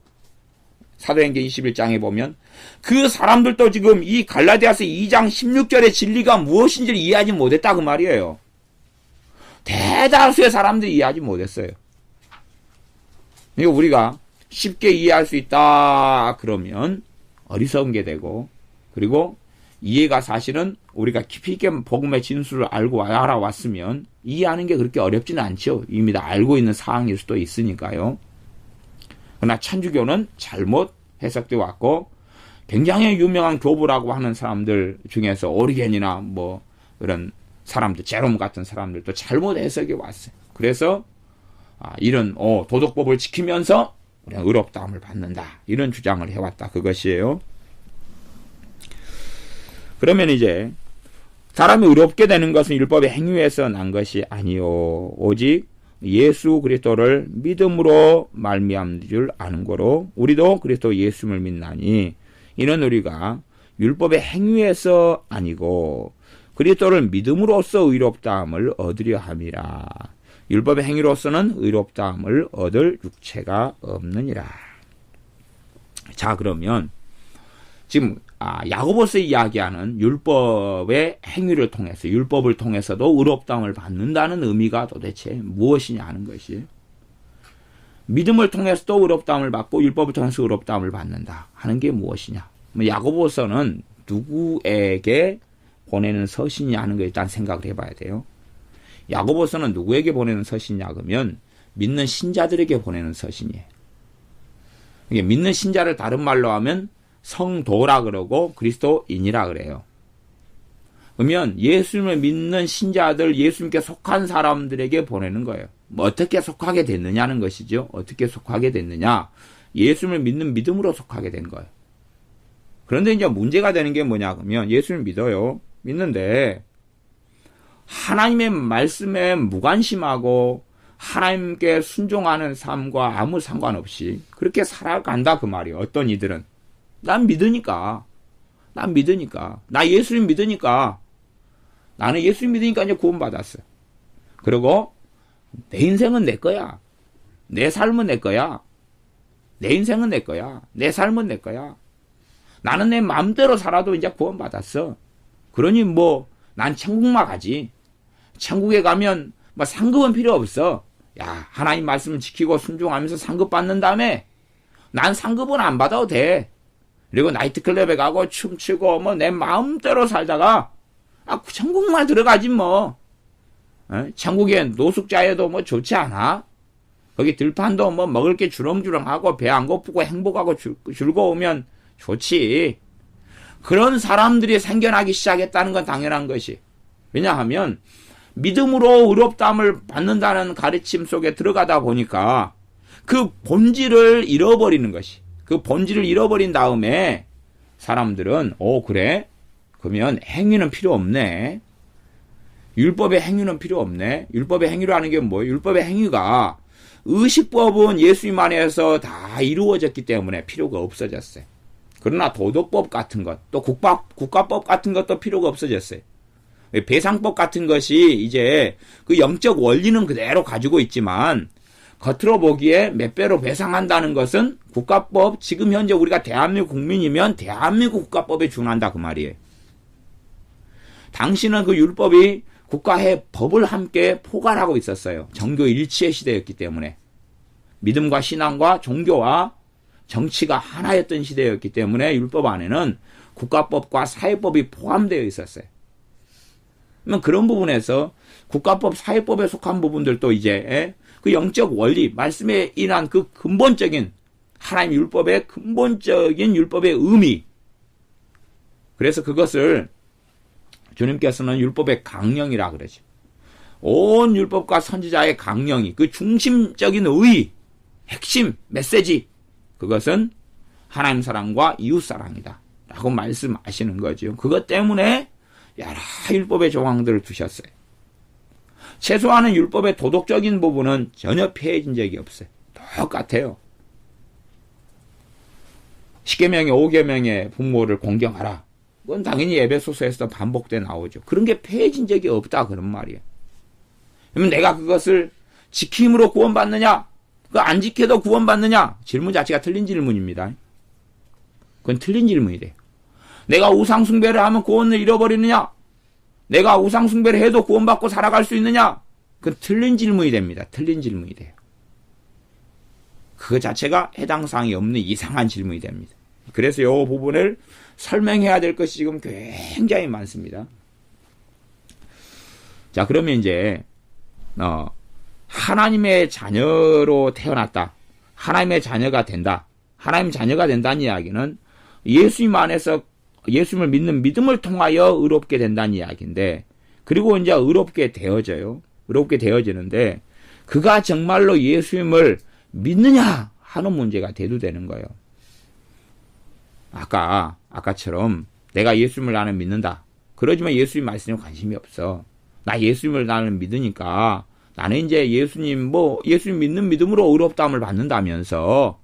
사도행전 21장에 보면 그 사람들도 지금 이 갈라디아서 2장 16절의 진리가 무엇인지를 이해하지 못했다 그 말이에요. 대다수의 사람들이 이해하지 못했어요. 이거 우리가 쉽게 이해할 수 있다 그러면 어리석은 게 되고, 그리고 이해가 사실은 우리가 깊이 있게 복음의 진술을 알고 알아왔으면 이해하는 게 그렇게 어렵지는 않죠. 이미 다 알고 있는 사항일 수도 있으니까요. 그러나 천주교는 잘못 해석되어 왔고, 굉장히 유명한 교부라고 하는 사람들 중에서 오리겐이나 뭐 그런 사람들, 제롬 같은 사람들도 잘못 해석해 왔어요. 그래서 이런 도덕법을 지키면서 우리가 의롭다함을 받는다, 이런 주장을 해왔다, 그것이에요. 그러면 이제 사람이 의롭게 되는 것은 율법의 행위에서 난 것이 아니요 오직 예수 그리스도를 믿음으로 말미암는 줄 아는 거로 우리도 그리스도 예수를 믿나니 이는 우리가 율법의 행위에서 아니고 그리스도를 믿음으로써 의롭다함을 얻으려 함이라. 율법의 행위로서는 의롭다함을 얻을 육체가 없느니라. 자, 그러면 지금 야고보서 이야기하는 율법의 행위를 통해서, 율법을 통해서도 의롭다함을 받는다는 의미가 도대체 무엇이냐 하는 것이, 믿음을 통해서도 의롭다함을 받고 율법을 통해서 의롭다함을 받는다 하는 게 무엇이냐. 야고보서는 누구에게 보내는 서신이냐 하는 걸 일단 생각을 해봐야 돼요. 야고보서는 누구에게 보내는 서신이냐 그러면 믿는 신자들에게 보내는 서신이에요. 이게 믿는 신자를 다른 말로 하면 성도라 그러고 그리스도인이라 그래요. 그러면 예수님을 믿는 신자들, 예수님께 속한 사람들에게 보내는 거예요. 뭐 어떻게 속하게 됐느냐는 것이죠. 어떻게 속하게 됐느냐. 예수님을 믿는 믿음으로 속하게 된 거예요. 그런데 이제 문제가 되는 게 뭐냐 그러면 예수님을 믿어요. 믿는데 하나님의 말씀에 무관심하고 하나님께 순종하는 삶과 아무 상관없이 그렇게 살아간다 그 말이에요. 어떤 이들은 난 믿으니까. 나 예수님 믿으니까. 나는 예수님 믿으니까 이제 구원받았어요. 그리고 내 인생은 내 거야. 내 삶은 내 거야. 내 인생은 내 거야. 내 삶은 내 거야. 나는 내 마음대로 살아도 이제 구원받았어. 그러니 뭐 난 천국만 가지. 천국에 가면 뭐 상급은 필요 없어. 야, 하나님 말씀을 지키고 순종하면서 상급 받는 다음에 난 상급은 안 받아도 돼. 그리고 나이트클럽에 가고 춤추고 뭐 내 마음대로 살다가 천국만 들어가지 뭐. 천국에 노숙자여도 뭐 좋지 않아? 거기 들판도 뭐 먹을 게 주렁주렁하고 배 안 고프고 행복하고 즐거우면 좋지. 그런 사람들이 생겨나기 시작했다는 건 당연한 것이. 왜냐하면 믿음으로 의롭다함을 받는다는 가르침 속에 들어가다 보니까 그 본질을 잃어버리는 것이. 그 본질을 잃어버린 다음에 사람들은 그래? 그러면 행위는 필요 없네. 율법의 행위는 필요 없네. 율법의 행위로 하는 게 뭐예요? 율법의 행위가 의식법은 예수님 안에서 다 이루어졌기 때문에 필요가 없어졌어요. 그러나 도덕법 같은 것, 또 국가법 같은 것도 필요가 없어졌어요. 배상법 같은 것이 이제 그 영적 원리는 그대로 가지고 있지만 겉으로 보기에 몇 배로 배상한다는 것은 국가법, 지금 현재 우리가 대한민국 국민이면 대한민국 국가법에 준한다 그 말이에요. 당시는 그 율법이 국가의 법을 함께 포괄하고 있었어요. 정교 일치의 시대였기 때문에. 믿음과 신앙과 종교와 정치가 하나였던 시대였기 때문에 율법 안에는 국가법과 사회법이 포함되어 있었어요. 그러면 그런 부분에서 국가법, 사회법에 속한 부분들도 이제 그 영적 원리, 말씀에 인한 그 근본적인 하나님 율법의 근본적인 율법의 의미. 그래서 그것을 주님께서는 율법의 강령이라 그러죠. 온 율법과 선지자의 강령이 그 중심적인 의, 핵심, 메시지, 그것은 하나님 사랑과 이웃 사랑이다 라고 말씀하시는 거죠. 그것 때문에 여러 율법의 조항들을 두셨어요. 최소한은 율법의 도덕적인 부분은 전혀 폐해진 적이 없어요. 똑같아요. 10계명의 5계명의 부모를 공경하라. 그건 당연히 에베소서에서 반복돼 나오죠. 그런 게 폐해진 적이 없다 그런 말이에요. 그러면 내가 그것을 지킴으로 구원받느냐? 그거 안 지켜도 구원받느냐? 질문 자체가 틀린 질문입니다. 그건 틀린 질문이 돼요. 내가 우상숭배를 하면 구원을 잃어버리느냐? 내가 우상숭배를 해도 구원받고 살아갈 수 있느냐? 그건 틀린 질문이 됩니다. 틀린 질문이 돼요. 그거 자체가 해당 사항이 없는 이상한 질문이 됩니다. 그래서 이 부분을 설명해야 될 것이 지금 굉장히 많습니다. 자, 그러면 이제 하나님의 자녀로 태어났다. 하나님의 자녀가 된다. 하나님 자녀가 된다는 이야기는 예수님 안에서 예수님을 믿는 믿음을 통하여 의롭게 된다는 이야기인데, 그리고 이제 의롭게 되어져요. 의롭게 되어지는데 그가 정말로 예수님을 믿느냐 하는 문제가 대두되는 거예요. 아까처럼 내가 예수님을 나는 믿는다. 그러지만 예수님 말씀에 관심이 없어. 나 예수님을 나는 믿으니까 나는 이제 예수님 믿는 믿음으로 의롭다함을 받는다면서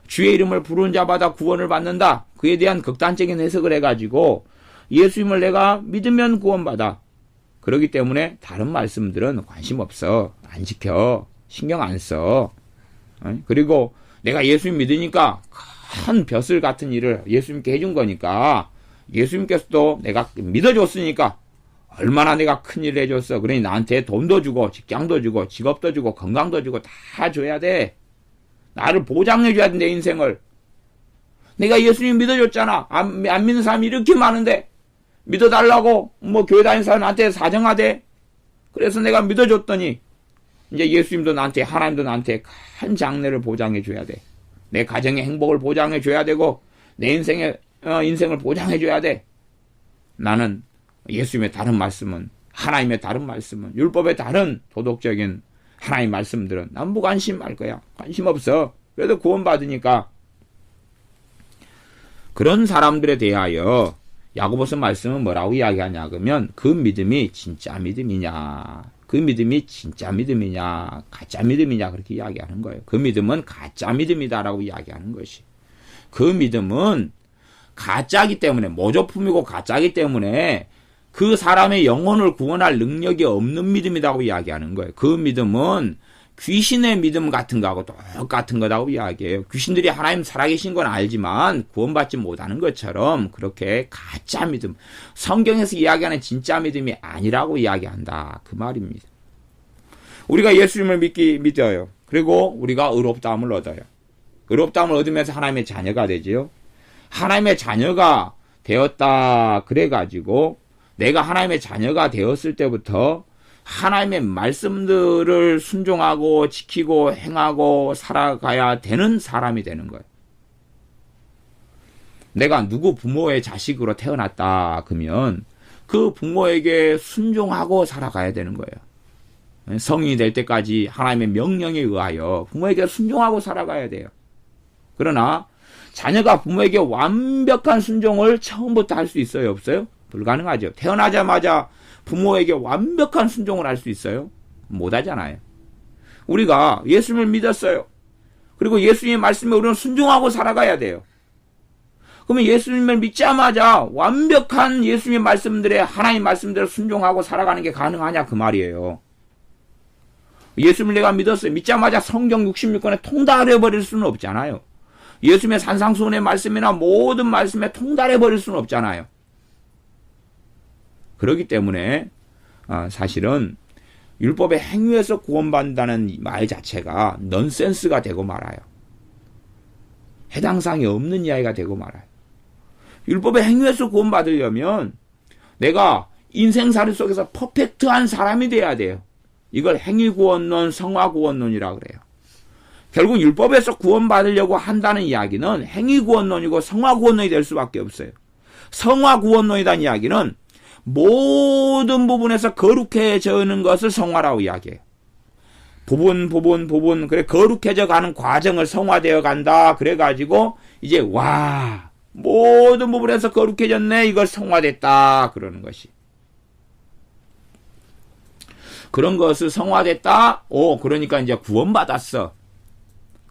주의 이름을 부르는 자마다 구원을 받는다. 그에 대한 극단적인 해석을 해가지고 예수님을 내가 믿으면 구원받아. 그렇기 때문에 다른 말씀들은 관심 없어. 안 지켜. 신경 안 써. 그리고 내가 예수님 믿으니까 큰 벼슬 같은 일을 예수님께 해준 거니까 예수님께서도 내가 믿어줬으니까 얼마나 내가 큰 일을 해줬어. 그러니 나한테 돈도 주고 직장도 주고 직업도 주고 건강도 주고 다 줘야 돼. 나를 보장해줘야 돼. 내 인생을. 내가 예수님 믿어줬잖아. 안 믿는 사람이 이렇게 많은데 믿어달라고 교회 다니는 사람한테 사정하대. 그래서 내가 믿어줬더니 이제 예수님도 나한테, 하나님도 나한테 큰 장래를 보장해줘야 돼. 내 가정의 행복을 보장해줘야 되고 내 인생을 보장해줘야 돼. 나는 예수님의 다른 말씀은, 하나님의 다른 말씀은, 율법의 다른 도덕적인 하나님의 말씀들은 난 무관심할 거야. 관심 없어. 그래도 구원받으니까. 그런 사람들에 대하여 야고보서 말씀은 뭐라고 이야기하냐 그러면 그 믿음이 진짜 믿음이냐, 그 믿음이 진짜 믿음이냐, 가짜 믿음이냐 그렇게 이야기하는 거예요. 그 믿음은 가짜 믿음이다라고 이야기하는 것이. 그 믿음은 가짜기 때문에, 모조품이고 가짜기 때문에 그 사람의 영혼을 구원할 능력이 없는 믿음이라고 이야기하는 거예요. 그 믿음은 귀신의 믿음 같은 거하고 똑같은 거라고 이야기해요. 귀신들이 하나님 살아계신 건 알지만 구원받지 못하는 것처럼 그렇게 가짜 믿음, 성경에서 이야기하는 진짜 믿음이 아니라고 이야기한다. 그 말입니다. 우리가 예수님을 믿어요. 그리고 우리가 의롭다함을 얻어요. 의롭다함을 얻으면서 하나님의 자녀가 되지요. 하나님의 자녀가 되었다 그래가지고 내가 하나님의 자녀가 되었을 때부터 하나님의 말씀들을 순종하고 지키고 행하고 살아가야 되는 사람이 되는 거예요. 내가 누구 부모의 자식으로 태어났다 그러면 그 부모에게 순종하고 살아가야 되는 거예요. 성인이 될 때까지 하나님의 명령에 의하여 부모에게 순종하고 살아가야 돼요. 그러나 자녀가 부모에게 완벽한 순종을 처음부터 할 수 있어요? 없어요? 불가능하죠. 태어나자마자 부모에게 완벽한 순종을 할 수 있어요? 못하잖아요. 우리가 예수님을 믿었어요. 그리고 예수님의 말씀에 우리는 순종하고 살아가야 돼요. 그러면 예수님을 믿자마자 완벽한 예수님의 말씀들에, 하나님 말씀대로 순종하고 살아가는 게 가능하냐 그 말이에요. 예수님을 내가 믿었어요. 믿자마자 성경 66권에 통달해버릴 수는 없잖아요. 예수님의 산상수훈의 말씀이나 모든 말씀에 통달해버릴 수는 없잖아요. 그렇기 때문에 사실은 율법의 행위에서 구원받는다는 말 자체가 넌센스가 되고 말아요. 해당사항이 없는 이야기가 되고 말아요. 율법의 행위에서 구원받으려면 내가 인생살이 속에서 퍼펙트한 사람이 돼야 돼요. 이걸 행위구원론, 성화구원론이라고 그래요. 결국 율법에서 구원받으려고 한다는 이야기는 행위구원론이고 성화구원론이 될 수밖에 없어요. 성화구원론이라는 이야기는 모든 부분에서 거룩해지는 것을 성화라고 이야기해요. 부분 그래 거룩해져 가는 과정을 성화되어 간다. 그래가지고 이제 모든 부분에서 거룩해졌네. 이걸 성화됐다. 그러는 것이. 그런 것을 성화됐다. 그러니까 이제 구원받았어.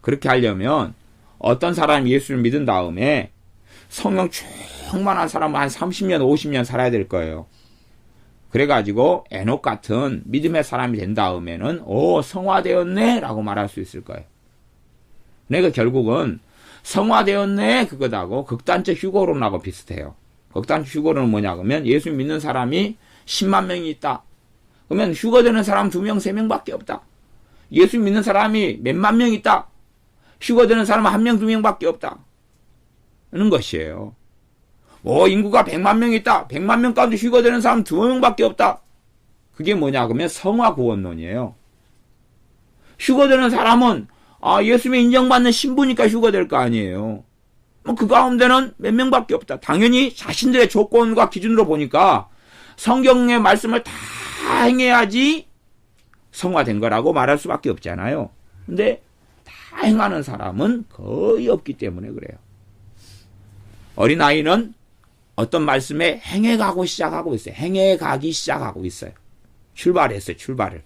그렇게 하려면 어떤 사람이 예수를 믿은 다음에 성령 충만한 사람은 한 30년, 50년 살아야 될 거예요. 그래가지고 에녹 같은 믿음의 사람이 된 다음에는 성화되었네 라고 말할 수 있을 거예요. 그러니까 결국은 성화되었네 그거다고 극단적 휴거론하고 비슷해요. 극단적 휴거론은 뭐냐 그러면 예수 믿는 사람이 10만 명이 있다. 그러면 휴거되는 사람 2명, 3명밖에 없다. 예수 믿는 사람이 몇만 명 있다. 휴거되는 사람은 1명, 2명밖에 없다. 하는 것이에요. 인구가 100만 명 있다. 100만 명 가운데 휴거되는 사람 2명밖에 없다. 그게 뭐냐 그러면 성화구원론이에요. 휴거되는 사람은 예수님의 인정받는 신부니까 휴거될 거 아니에요. 그 가운데는 몇 명밖에 없다. 당연히 자신들의 조건과 기준으로 보니까 성경의 말씀을 다 행해야지 성화된 거라고 말할 수밖에 없잖아요. 근데 다 행하는 사람은 거의 없기 때문에 그래요. 어린아이는 어떤 말씀에 행해가고 시작하고 있어요. 행해가기 시작하고 있어요. 출발했어요. 출발을.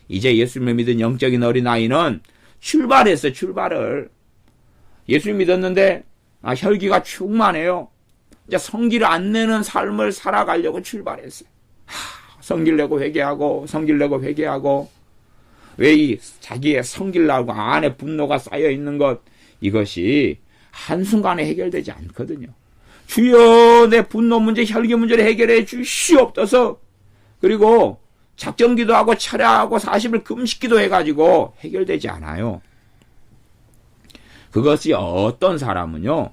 이제 예수님을 믿은 영적인 어린아이는 출발했어요. 출발을. 예수님 믿었는데 혈기가 충만해요. 이제 성기를 안 내는 삶을 살아가려고 출발했어요. 성기를 내고 회개하고 성기를 내고 회개하고 왜 이 자기의 성기를 나고 안에 분노가 쌓여 있는 것 이것이 한순간에 해결되지 않거든요. 주여 내 분노 문제 혈기 문제를 해결해 주시옵소서. 그리고 작정기도 하고 철야하고 40일 금식기도 해가지고 해결되지 않아요. 그것이 어떤 사람은요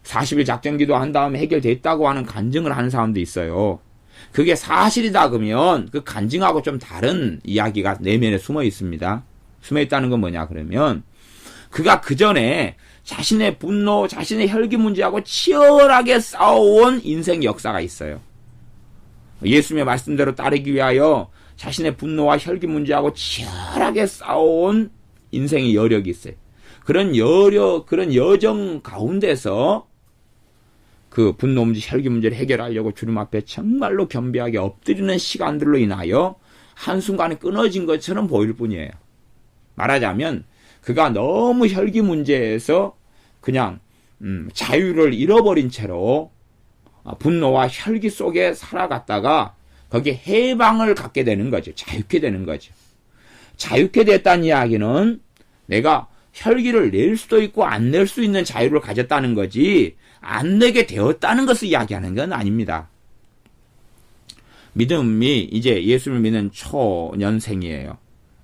40일 작정기도 한 다음에 해결됐다고 하는 간증을 하는 사람도 있어요. 그게 사실이다 그러면 그 간증하고 좀 다른 이야기가 내면에 숨어 있습니다. 숨어 있다는 건 뭐냐 그러면 그가 그 전에 자신의 분노, 자신의 혈기 문제하고 치열하게 싸워온 인생 역사가 있어요. 예수님의 말씀대로 따르기 위하여 자신의 분노와 혈기 문제하고 치열하게 싸워온 인생의 여력이 있어요. 그런 여정 가운데서 그 분노 문제, 혈기 문제를 해결하려고 주님 앞에 정말로 겸비하게 엎드리는 시간들로 인하여 한순간에 끊어진 것처럼 보일 뿐이에요. 말하자면 그가 너무 혈기 문제에서 그냥 자유를 잃어버린 채로 분노와 혈기 속에 살아갔다가 거기에 해방을 갖게 되는 거죠. 자유케 되는 거죠. 자유케 됐다는 이야기는 내가 혈기를 낼 수도 있고 안 낼 수 있는 자유를 가졌다는 거지 안 내게 되었다는 것을 이야기하는 건 아닙니다. 믿음이 이제 예수를 믿는 초년생이에요.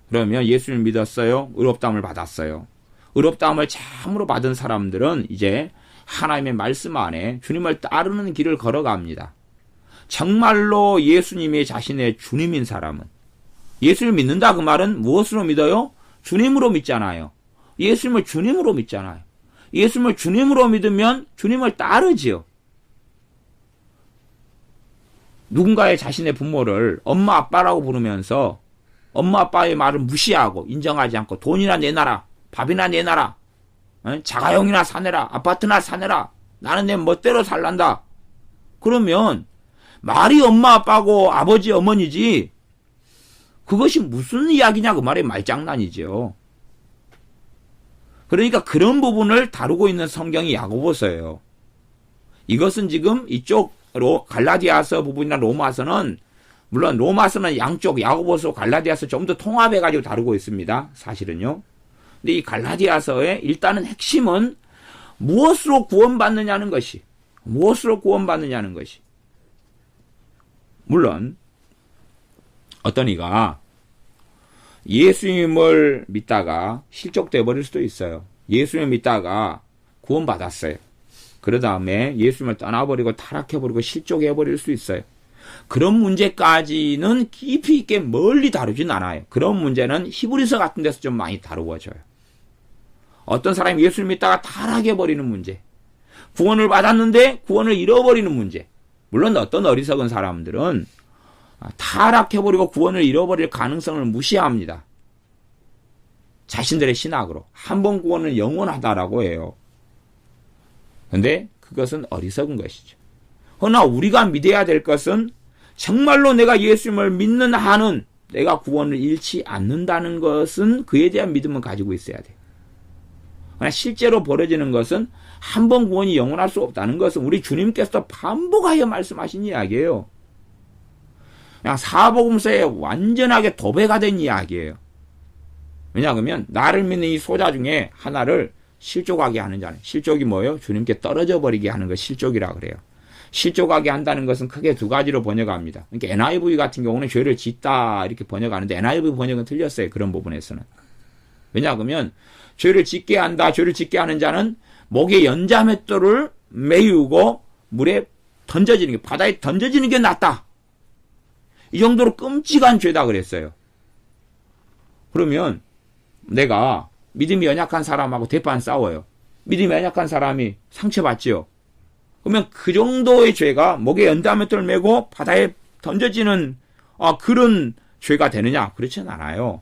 그러면 예수를 믿었어요. 의롭다함을 받았어요. 의롭다함을 참으로 받은 사람들은 이제 하나님의 말씀 안에 주님을 따르는 길을 걸어갑니다. 정말로 예수님이 자신의 주님인 사람은 예수를 믿는다 그 말은 무엇으로 믿어요? 주님으로 믿잖아요. 예수님을 주님으로 믿잖아요. 예수님을 주님으로 믿으면 주님을 따르지요. 누군가의 자신의 부모를 엄마 아빠라고 부르면서 엄마 아빠의 말을 무시하고 인정하지 않고 돈이나 내놔라, 밥이나 내놔라, 자가용이나 사내라, 아파트나 사내라, 나는 내 멋대로 살란다. 그러면 말이 엄마 아빠고 아버지 어머니지 그것이 무슨 이야기냐 그 말이 말장난이죠. 그러니까 그런 부분을 다루고 있는 성경이 야고보서예요. 이것은 지금 이쪽으로 갈라디아서 부분이나 로마서는 물론 로마서는 양쪽 야고보서 갈라디아서 좀 더 통합해가지고 다루고 있습니다. 사실은요. 근데 이 갈라디아서의 일단은 핵심은 무엇으로 구원받느냐는 것이 무엇으로 구원받느냐는 것이 물론 어떤 이가 예수님을 믿다가 실족돼 버릴 수도 있어요. 예수님을 믿다가 구원받았어요. 그 다음에 예수님을 떠나버리고 타락해버리고 실족해버릴 수 있어요. 그런 문제까지는 깊이 있게 멀리 다루진 않아요. 그런 문제는 히브리서 같은 데서 좀 많이 다루어져요. 어떤 사람이 예수를 믿다가 타락해버리는 문제, 구원을 받았는데 구원을 잃어버리는 문제. 물론 어떤 어리석은 사람들은 타락해버리고 구원을 잃어버릴 가능성을 무시합니다. 자신들의 신학으로. 한 번 구원은 영원하다라고 해요. 근데 그것은 어리석은 것이죠. 그러나 우리가 믿어야 될 것은 정말로 내가 예수님을 믿는 한은 내가 구원을 잃지 않는다는 것은 그에 대한 믿음을 가지고 있어야 돼요. 그러나 실제로 벌어지는 것은 한 번 구원이 영원할 수 없다는 것은 우리 주님께서 반복하여 말씀하신 이야기예요. 그냥 사복음서에 완전하게 도배가 된 이야기예요. 왜냐하면 나를 믿는 이 소자 중에 하나를 실족하게 하는 자는, 실족이 뭐예요? 주님께 떨어져 버리게 하는 것 실족이라 그래요. 실족하게 한다는 것은 크게 두 가지로 번역합니다. 그러니까 NIV 같은 경우는 죄를 짓다 이렇게 번역하는데 NIV 번역은 틀렸어요. 그런 부분에서는. 왜냐하면 죄를 짓게 한다, 죄를 짓게 하는 자는 목에 연자맷돌을 메우고 물에 던져지는 게, 바다에 던져지는 게 낫다. 이 정도로 끔찍한 죄다 그랬어요. 그러면 내가 믿음이 연약한 사람하고 대판 싸워요. 믿음이 연약한 사람이 상처받지요. 그러면 그 정도의 죄가 목에 연자맷돌을 메고 바다에 던져지는 그런 죄가 되느냐? 그렇지는 않아요.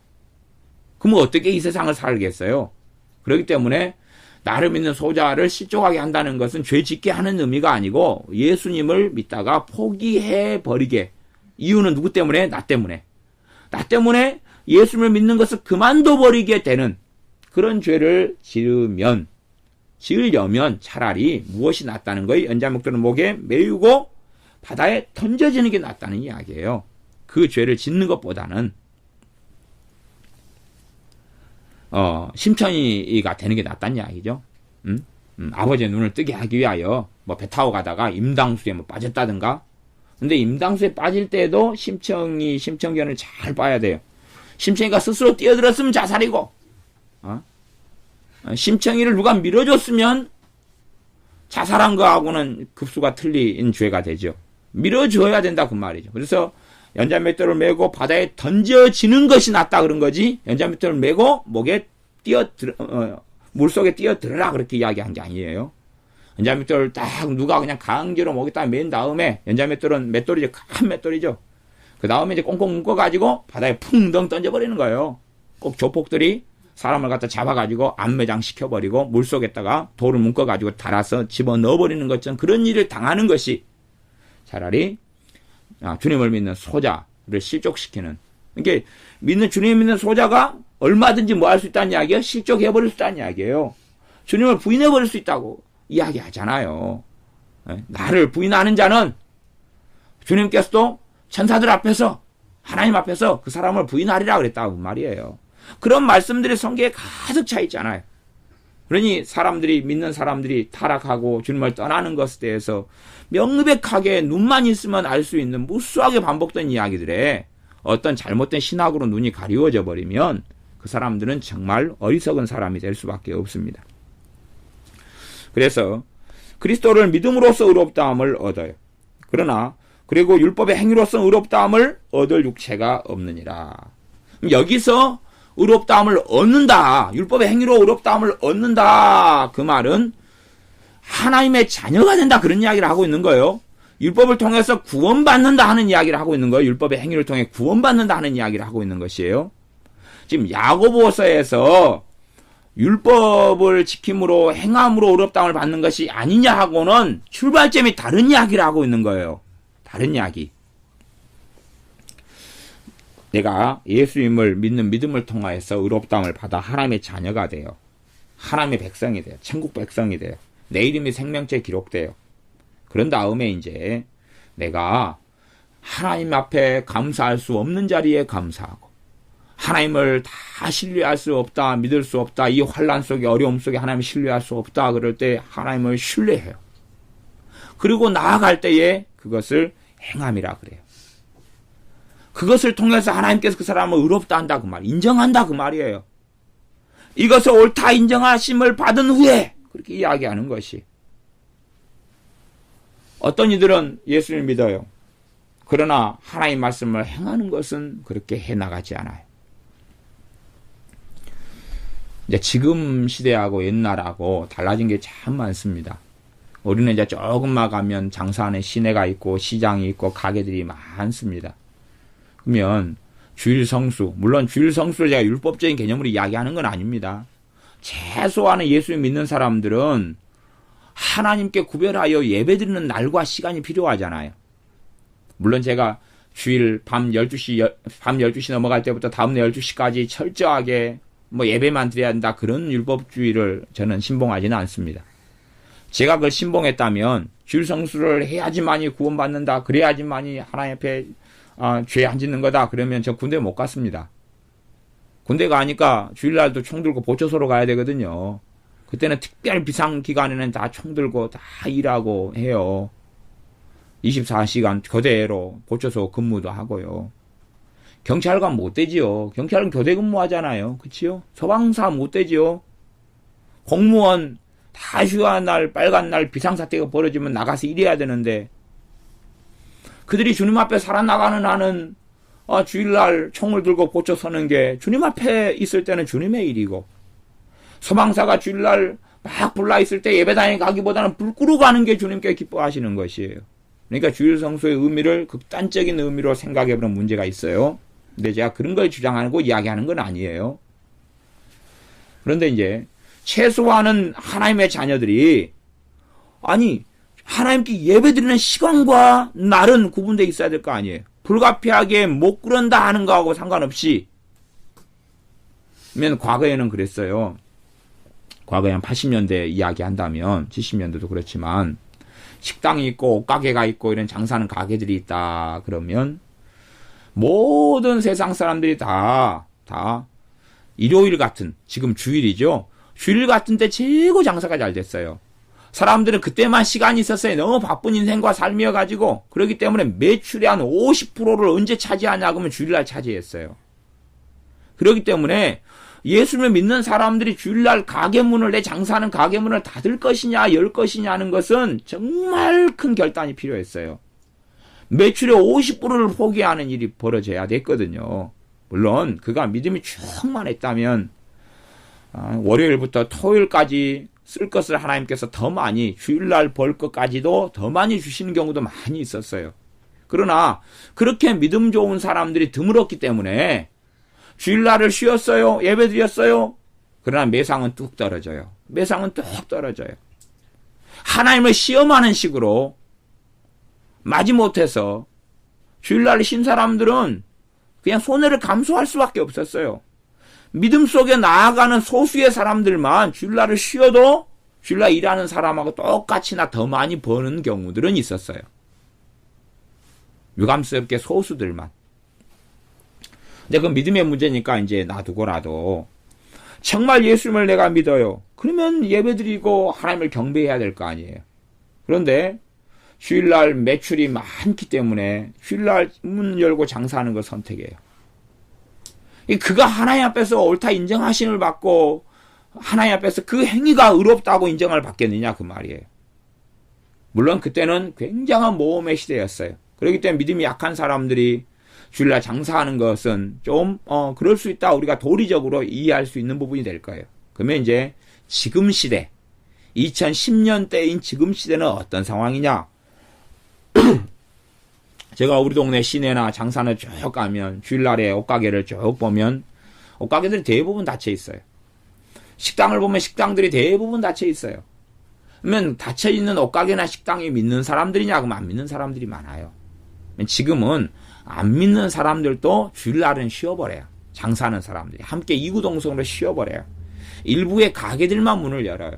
그러면 어떻게 이 세상을 살겠어요? 그렇기 때문에 나를 믿는 소자를 실족하게 한다는 것은 죄 짓게 하는 의미가 아니고 예수님을 믿다가 포기해 버리게. 이유는 누구 때문에? 나 때문에. 나 때문에 예수님을 믿는 것을 그만둬 버리게 되는 그런 죄를 지으려면 차라리 무엇이 낫다는 거예요? 연자목들은 목에 메우고 바다에 던져지는 게 낫다는 이야기예요. 그 죄를 짓는 것보다는 심청이가 되는 게 낫다는 이야기죠. 아버지의 눈을 뜨게 하기 위하여 배 타고 가다가 임당수에 빠졌다든가. 근데 임당수에 빠질 때도 심청견을 잘 봐야 돼요. 심청이가 스스로 뛰어들었으면 자살이고, 심청이를 누가 밀어줬으면 자살한 거하고는 급수가 틀린 죄가 되죠. 밀어줘야 된다 그 말이죠. 그래서 연자맷돌을 메고 바다에 던져지는 것이 낫다 그런 거지, 연자맷돌을 메고 목에 물속에 뛰어들어라 그렇게 이야기한 게 아니에요. 연자맷돌을 딱 누가 그냥 강제로 목에다 맨 다음에, 연자맷돌은 맷돌이죠. 큰 맷돌이죠. 그 다음에 이제 꽁꽁 묶어가지고 바다에 풍덩 던져버리는 거예요. 꼭 조폭들이 사람을 갖다 잡아가지고 안매장 시켜버리고 물속에다가 돌을 묶어가지고 달아서 집어넣어버리는 것처럼 그런 일을 당하는 것이 차라리 주님을 믿는 소자를 실족시키는, 그러니까 주님을 믿는 소자가 얼마든지 뭐 할 수 있다는 이야기예요. 실족해버릴 수 있다는 이야기예요. 주님을 부인해버릴 수 있다고 이야기하잖아요. 나를 부인하는 자는 주님께서도 천사들 앞에서, 하나님 앞에서 그 사람을 부인하리라 그랬다고 말이에요. 그런 말씀들이 성경에 가득 차 있잖아요. 그러니 믿는 사람들이 타락하고 주님을 떠나는 것에 대해서 명백하게 눈만 있으면 알 수 있는 무수하게 반복된 이야기들에 어떤 잘못된 신학으로 눈이 가리워져 버리면 그 사람들은 정말 어리석은 사람이 될 수밖에 없습니다. 그래서 그리스도를 믿음으로써 의롭다함을 얻어요. 그리고 율법의 행위로서 의롭다함을 얻을 육체가 없느니라. 여기서 의롭다함을 얻는다, 율법의 행위로 의롭다함을 얻는다, 그 말은 하나님의 자녀가 된다 그런 이야기를 하고 있는 거예요. 율법을 통해서 구원받는다 하는 이야기를 하고 있는 거예요. 율법의 행위를 통해 구원받는다 하는 이야기를 하고 있는 것이에요. 지금 야고보서에서 율법을 지킴으로 행함으로 의롭다함을 받는 것이 아니냐 하고는 출발점이 다른 이야기를 하고 있는 거예요. 다른 이야기. 내가 예수님을 믿는 믿음을 통하여서 의롭다함을 받아 하나님의 자녀가 돼요. 하나님의 백성이 돼요. 천국 백성이 돼요. 내 이름이 생명체에 기록돼요. 그런 다음에 이제 내가 하나님 앞에 감사할 수 없는 자리에 감사하고, 하나님을 다 신뢰할 수 없다, 믿을 수 없다, 이 환난 속에, 어려움 속에 하나님을 신뢰할 수 없다 그럴 때 하나님을 신뢰해요. 그리고 나아갈 때에 그것을 행함이라 그래요. 그것을 통해서 하나님께서 그 사람을 의롭다 한다 그 말, 인정한다 그 말이에요. 이것을 옳다 인정하심을 받은 후에 그렇게 이야기하는 것이. 어떤 이들은 예수를 믿어요. 그러나 하나님 말씀을 행하는 것은 그렇게 해나가지 않아요. 이제 지금 시대하고 옛날하고 달라진 게 참 많습니다. 우리는 이제 조금만 가면 장사하는 시내가 있고 시장이 있고 가게들이 많습니다. 그러면 주일 성수, 물론 주일 성수를 제가 율법적인 개념으로 이야기하는 건 아닙니다. 최소한은 예수 믿는 사람들은 하나님께 구별하여 예배드리는 날과 시간이 필요하잖아요. 물론 제가 주일 밤 12시 넘어갈 때부터 다음날 12시까지 철저하게 예배만 드려야 한다, 그런 율법주의를 저는 신봉하지는 않습니다. 제가 그걸 신봉했다면 주일 성수를 해야지만이 구원받는다, 그래야지만이 하나님 앞에 죄 안 짓는 거다, 그러면 저 군대 못 갔습니다. 군대 가니까 주일날도 총 들고 보초소로 가야 되거든요. 그때는 특별 비상기간에는 다 총 들고 다 일하고 해요. 24시간 교대로 보초소 근무도 하고요. 경찰관 못 되지요. 경찰은 교대 근무하잖아요. 그치요? 소방사 못 되지요. 공무원 다 휴한 날, 빨간 날 비상사태가 벌어지면 나가서 일해야 되는데, 그들이 주님 앞에 살아나가는 한은 주일날 총을 들고 보초 서는 게 주님 앞에 있을 때는 주님의 일이고, 소방사가 주일날 막 불나 있을 때 예배당에 가기보다는 불 끄러 가는 게 주님께 기뻐하시는 것이에요. 그러니까 주일 성수의 의미를 극단적인 의미로 생각해보는 문제가 있어요. 근데 제가 그런 걸 주장하고 이야기하는 건 아니에요. 그런데 이제 최소한은 하나님의 자녀들이, 아니 하나님께 예배드리는 시간과 날은 구분되어 있어야 될 거 아니에요. 불가피하게 못 그런다 하는 거하고 상관없이. 면 과거에는 그랬어요. 과거에 한 80년대 이야기한다면, 70년대도 그렇지만, 식당이 있고 옷가게가 있고 이런 장사하는 가게들이 있다 그러면 모든 세상 사람들이 다 일요일 같은, 지금 주일이죠. 주일 같은 때 최고 장사가 잘 됐어요. 사람들은 그때만 시간이 있었어요. 너무 바쁜 인생과 삶이어가지고. 그렇기 때문에 매출의 한 50%를 언제 차지하냐 그러면 주일날 차지했어요. 그렇기 때문에 예수를 믿는 사람들이 주일날 가게문을, 내 장사하는 가게문을 닫을 것이냐 열 것이냐 하는 것은 정말 큰 결단이 필요했어요. 매출의 50%를 포기하는 일이 벌어져야 됐거든요. 물론 그가 믿음이 충만했다면 월요일부터 토요일까지 쓸 것을 하나님께서 더 많이, 주일날 벌 것까지도 더 많이 주시는 경우도 많이 있었어요. 그러나 그렇게 믿음 좋은 사람들이 드물었기 때문에 주일날을 쉬었어요. 예배드렸어요. 그러나 매상은 뚝 떨어져요. 매상은 뚝 떨어져요. 하나님을 시험하는 식으로 마지못해서 주일날을 쉰 사람들은 그냥 손해를 감수할 수밖에 없었어요. 믿음 속에 나아가는 소수의 사람들만 주일날을 쉬어도 주일날 일하는 사람하고 똑같이나 더 많이 버는 경우들은 있었어요. 유감스럽게 소수들만. 근데 그 믿음의 문제니까 이제 놔두고라도 정말 예수님을 내가 믿어요. 그러면 예배드리고 하나님을 경배해야 될 거 아니에요. 그런데 주일날 매출이 많기 때문에 주일날 문 열고 장사하는 걸 선택해요. 그가 하나님 앞에서 옳다 인정하심을 받고 하나님 앞에서 그 행위가 의롭다고 인정을 받겠느냐 그 말이에요. 물론 그때는 굉장한 모험의 시대였어요. 그렇기 때문에 믿음이 약한 사람들이 주일날 장사하는 것은 좀 그럴 수 있다, 우리가 도리적으로 이해할 수 있는 부분이 될 거예요. 그러면 이제 지금 시대, 2010년대인 지금 시대는 어떤 상황이냐? 제가 우리 동네 시내나 장사를 쭉 가면 주일날에 옷가게를 쭉 보면 옷가게들이 대부분 닫혀 있어요. 식당을 보면 식당들이 대부분 닫혀 있어요. 그러면 닫혀 있는 옷가게나 식당이 믿는 사람들이냐? 그러면 안 믿는 사람들이 많아요. 지금은 안 믿는 사람들도 주일날은 쉬어버려요. 장사하는 사람들이 함께 이구동성으로 쉬어버려요. 일부의 가게들만 문을 열어요.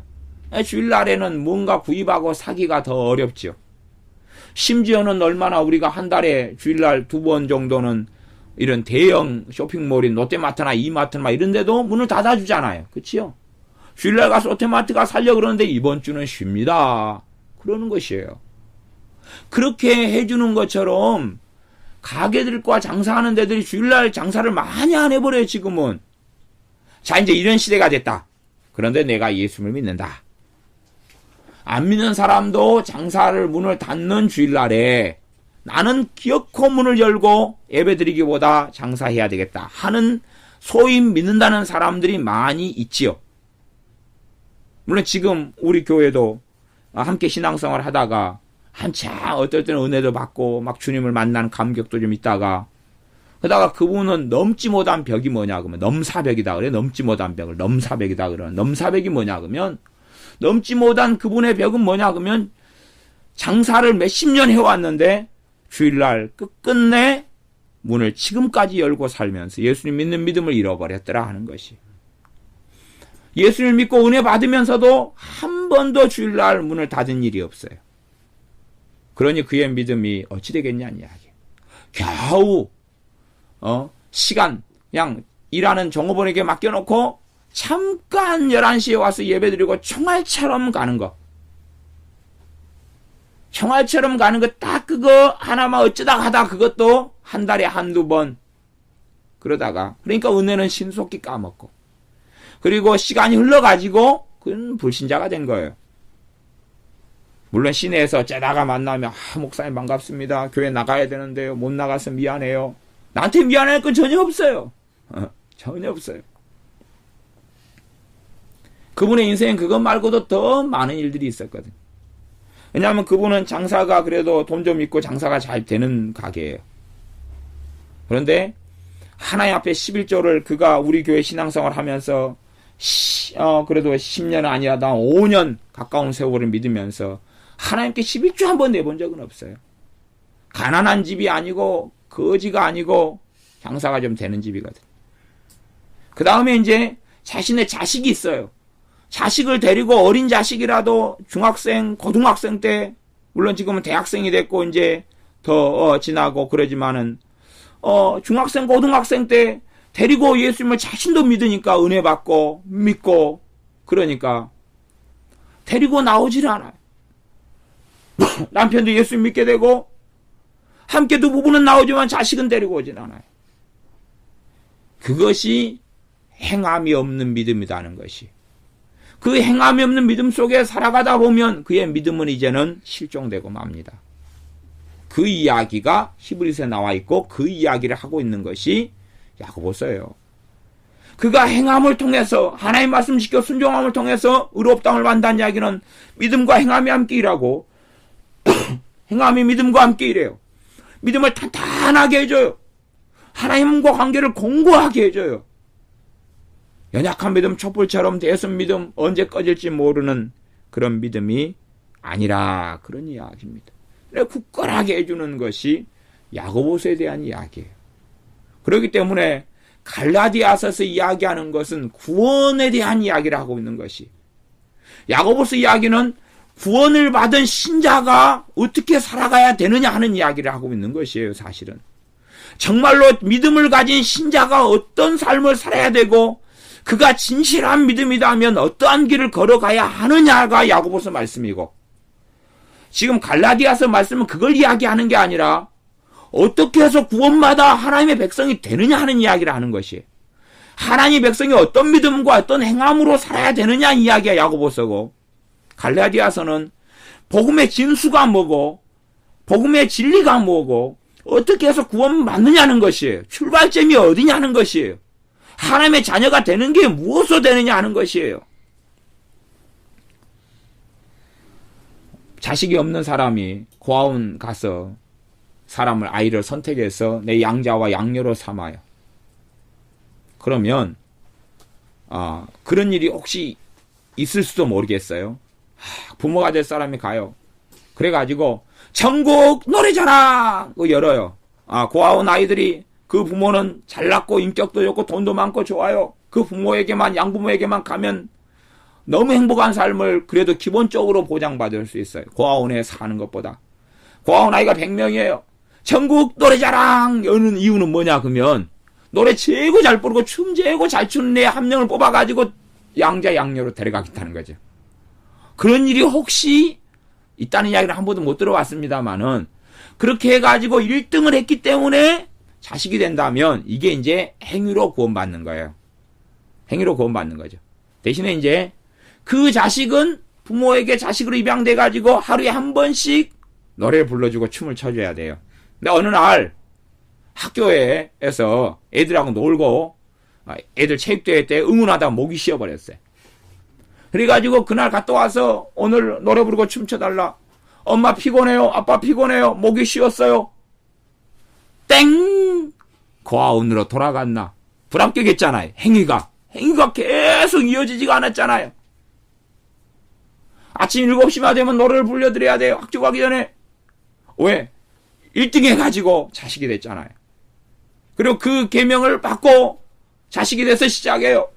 주일날에는 뭔가 구입하고 사기가 더 어렵죠. 심지어는 얼마나 우리가 한 달에 주일날 2번 정도는 이런 대형 쇼핑몰인 롯데마트나 이마트나 이런 데도 문을 닫아주잖아요. 그치요? 주일날 가서 롯데마트가 살려 그러는데 이번 주는 쉽니다. 그러는 것이에요. 그렇게 해주는 것처럼 가게들과 장사하는 데들이 주일날 장사를 많이 안 해버려요, 지금은. 자, 이제 이런 시대가 됐다. 그런데 내가 예수를 믿는다. 안 믿는 사람도 장사를 문을 닫는 주일날에 나는 기어코 문을 열고 예배드리기보다 장사해야 되겠다 하는 소위 믿는다는 사람들이 많이 있지요. 물론 지금 우리 교회도 함께 신앙생활 하다가 한참 어떨 때는 은혜도 받고 막 주님을 만나는 감격도 좀 있다가 그러다가 그분은 넘지 못한 벽이 뭐냐 그러면 넘사벽이다 그래. 넘지 못한 벽을 넘사벽이다 그러면 넘사벽이 뭐냐 그러면 넘지 못한 그분의 벽은 뭐냐 그러면 장사를 몇십 년 해왔는데 주일날 끝끝내 문을 지금까지 열고 살면서 예수님 믿는 믿음을 잃어버렸더라 하는 것이. 예수님을 믿고 은혜 받으면서도 한 번도 주일날 문을 닫은 일이 없어요. 그러니 그의 믿음이 어찌 되겠냐는 이야기. 겨우 시간 그냥 일하는 종업원에게 맡겨놓고 잠깐 11시에 와서 예배드리고 총알처럼 가는 거. 총알처럼 가는 거 딱 그거 하나만 어쩌다 하다 그것도 한 달에 한두 번 그러다가 그러니까 은혜는 신속히 까먹고 그리고 시간이 흘러가지고 그건 불신자가 된 거예요. 물론 시내에서 째다가 만나면 목사님 반갑습니다. 교회 나가야 되는데요. 못 나가서 미안해요. 나한테 미안할 건 전혀 없어요. 전혀 없어요. 그분의 인생엔 그것 말고도 더 많은 일들이 있었거든요. 왜냐하면 그분은 장사가 그래도 돈 좀 있고 장사가 잘 되는 가게예요. 그런데 하나님 앞에 11조를 그가 우리 교회 신앙생활 하면서 그래도 10년은 아니라 5년 가까운 세월을 믿으면서 하나님께 11조 한 번 내본 적은 없어요. 가난한 집이 아니고 거지가 아니고 장사가 좀 되는 집이거든. 그 다음에 이제 자신의 자식이 있어요. 자식을 데리고 어린 자식이라도 중학생, 고등학생 때 물론 지금은 대학생이 됐고 이제 더 지나고 그러지만은 중학생, 고등학생 때 데리고 예수님을 자신도 믿으니까 은혜 받고 믿고 그러니까 데리고 나오질 않아요. 남편도 예수님 믿게 되고 함께 두 부부는 나오지만 자식은 데리고 오질 않아요. 그것이 행함이 없는 믿음이라는 것이. 그 행함이 없는 믿음 속에 살아가다 보면 그의 믿음은 이제는 실종되고 맙니다. 그 이야기가 히브리서에 나와 있고 그 이야기를 하고 있는 것이 야고보서예요. 그가 행함을 통해서 하나님 말씀 지켜 순종함을 통해서 의롭다함을 받는다는 이야기는 믿음과 행함이 함께 일하고 행함이 믿음과 함께 일해요. 믿음을 탄탄하게 해줘요. 하나님과 관계를 공고하게 해줘요. 연약한 믿음, 촛불처럼 대선 믿음, 언제 꺼질지 모르는 그런 믿음이 아니라 그런 이야기입니다. 굳건하게 해주는 것이 야고보서에 대한 이야기예요. 그렇기 때문에 갈라디아서에서 이야기하는 것은 구원에 대한 이야기를 하고 있는 것이 야고보서 이야기는 구원을 받은 신자가 어떻게 살아가야 되느냐 하는 이야기를 하고 있는 것이에요. 사실은 정말로 믿음을 가진 신자가 어떤 삶을 살아야 되고 그가 진실한 믿음이라면 어떠한 길을 걸어가야 하느냐가 야고보서 말씀이고 지금 갈라디아서 말씀은 그걸 이야기하는 게 아니라 어떻게 해서 구원마다 하나님의 백성이 되느냐 하는 이야기를 하는 것이에요. 하나님의 백성이 어떤 믿음과 어떤 행함으로 살아야 되느냐 이야기가 야고보서고 갈라디아서는 복음의 진수가 뭐고 복음의 진리가 뭐고 어떻게 해서 구원받느냐는 것이에요. 출발점이 어디냐는 것이에요. 하나님의 자녀가 되는 게 무엇으로 되느냐 하는 것이에요. 자식이 없는 사람이 고아원 가서 아이를 선택해서 내 양자와 양녀로 삼아요. 그러면 그런 일이 혹시 있을 수도 모르겠어요. 부모가 될 사람이 가요. 그래가지고 전국 노래자랑 열어요. 고아원 아이들이 그 부모는 잘났고 인격도 좋고 돈도 많고 좋아요. 그 부모에게만 양부모에게만 가면 너무 행복한 삶을 그래도 기본적으로 보장받을 수 있어요. 고아원에 사는 것보다. 고아원 아이가 100명이에요. 전국 노래자랑 여는 이유는 뭐냐 그러면 노래 최고 잘 부르고 춤 최고 잘 추는 애 한 명을 뽑아가지고 양자 양녀로 데려가겠다는 거죠. 그런 일이 혹시 있다는 이야기를 한 번도 못 들어봤습니다만은 그렇게 해가지고 1등을 했기 때문에 자식이 된다면 이게 이제 행위로 구원받는 거예요. 행위로 구원받는 거죠. 대신에 이제 그 자식은 부모에게 자식으로 입양돼가지고 하루에 한 번씩 노래를 불러주고 춤을 춰줘야 돼요. 근데 어느 날 학교에서 애들하고 놀고 애들 체육대회 때 응원하다가 목이 쉬어버렸어요. 그래가지고 그날 갔다 와서 오늘 노래 부르고 춤춰달라. 엄마 피곤해요. 아빠 피곤해요. 목이 쉬었어요. 땡! 고아원으로 돌아갔나. 불합격했잖아요. 행위가 계속 이어지지가 않았잖아요. 아침 7시만 되면 노래를 불려드려야 돼요. 학교 가기 전에. 왜? 1등 해가지고 자식이 됐잖아요. 그리고 그 계명을 받고 자식이 돼서 시작해요.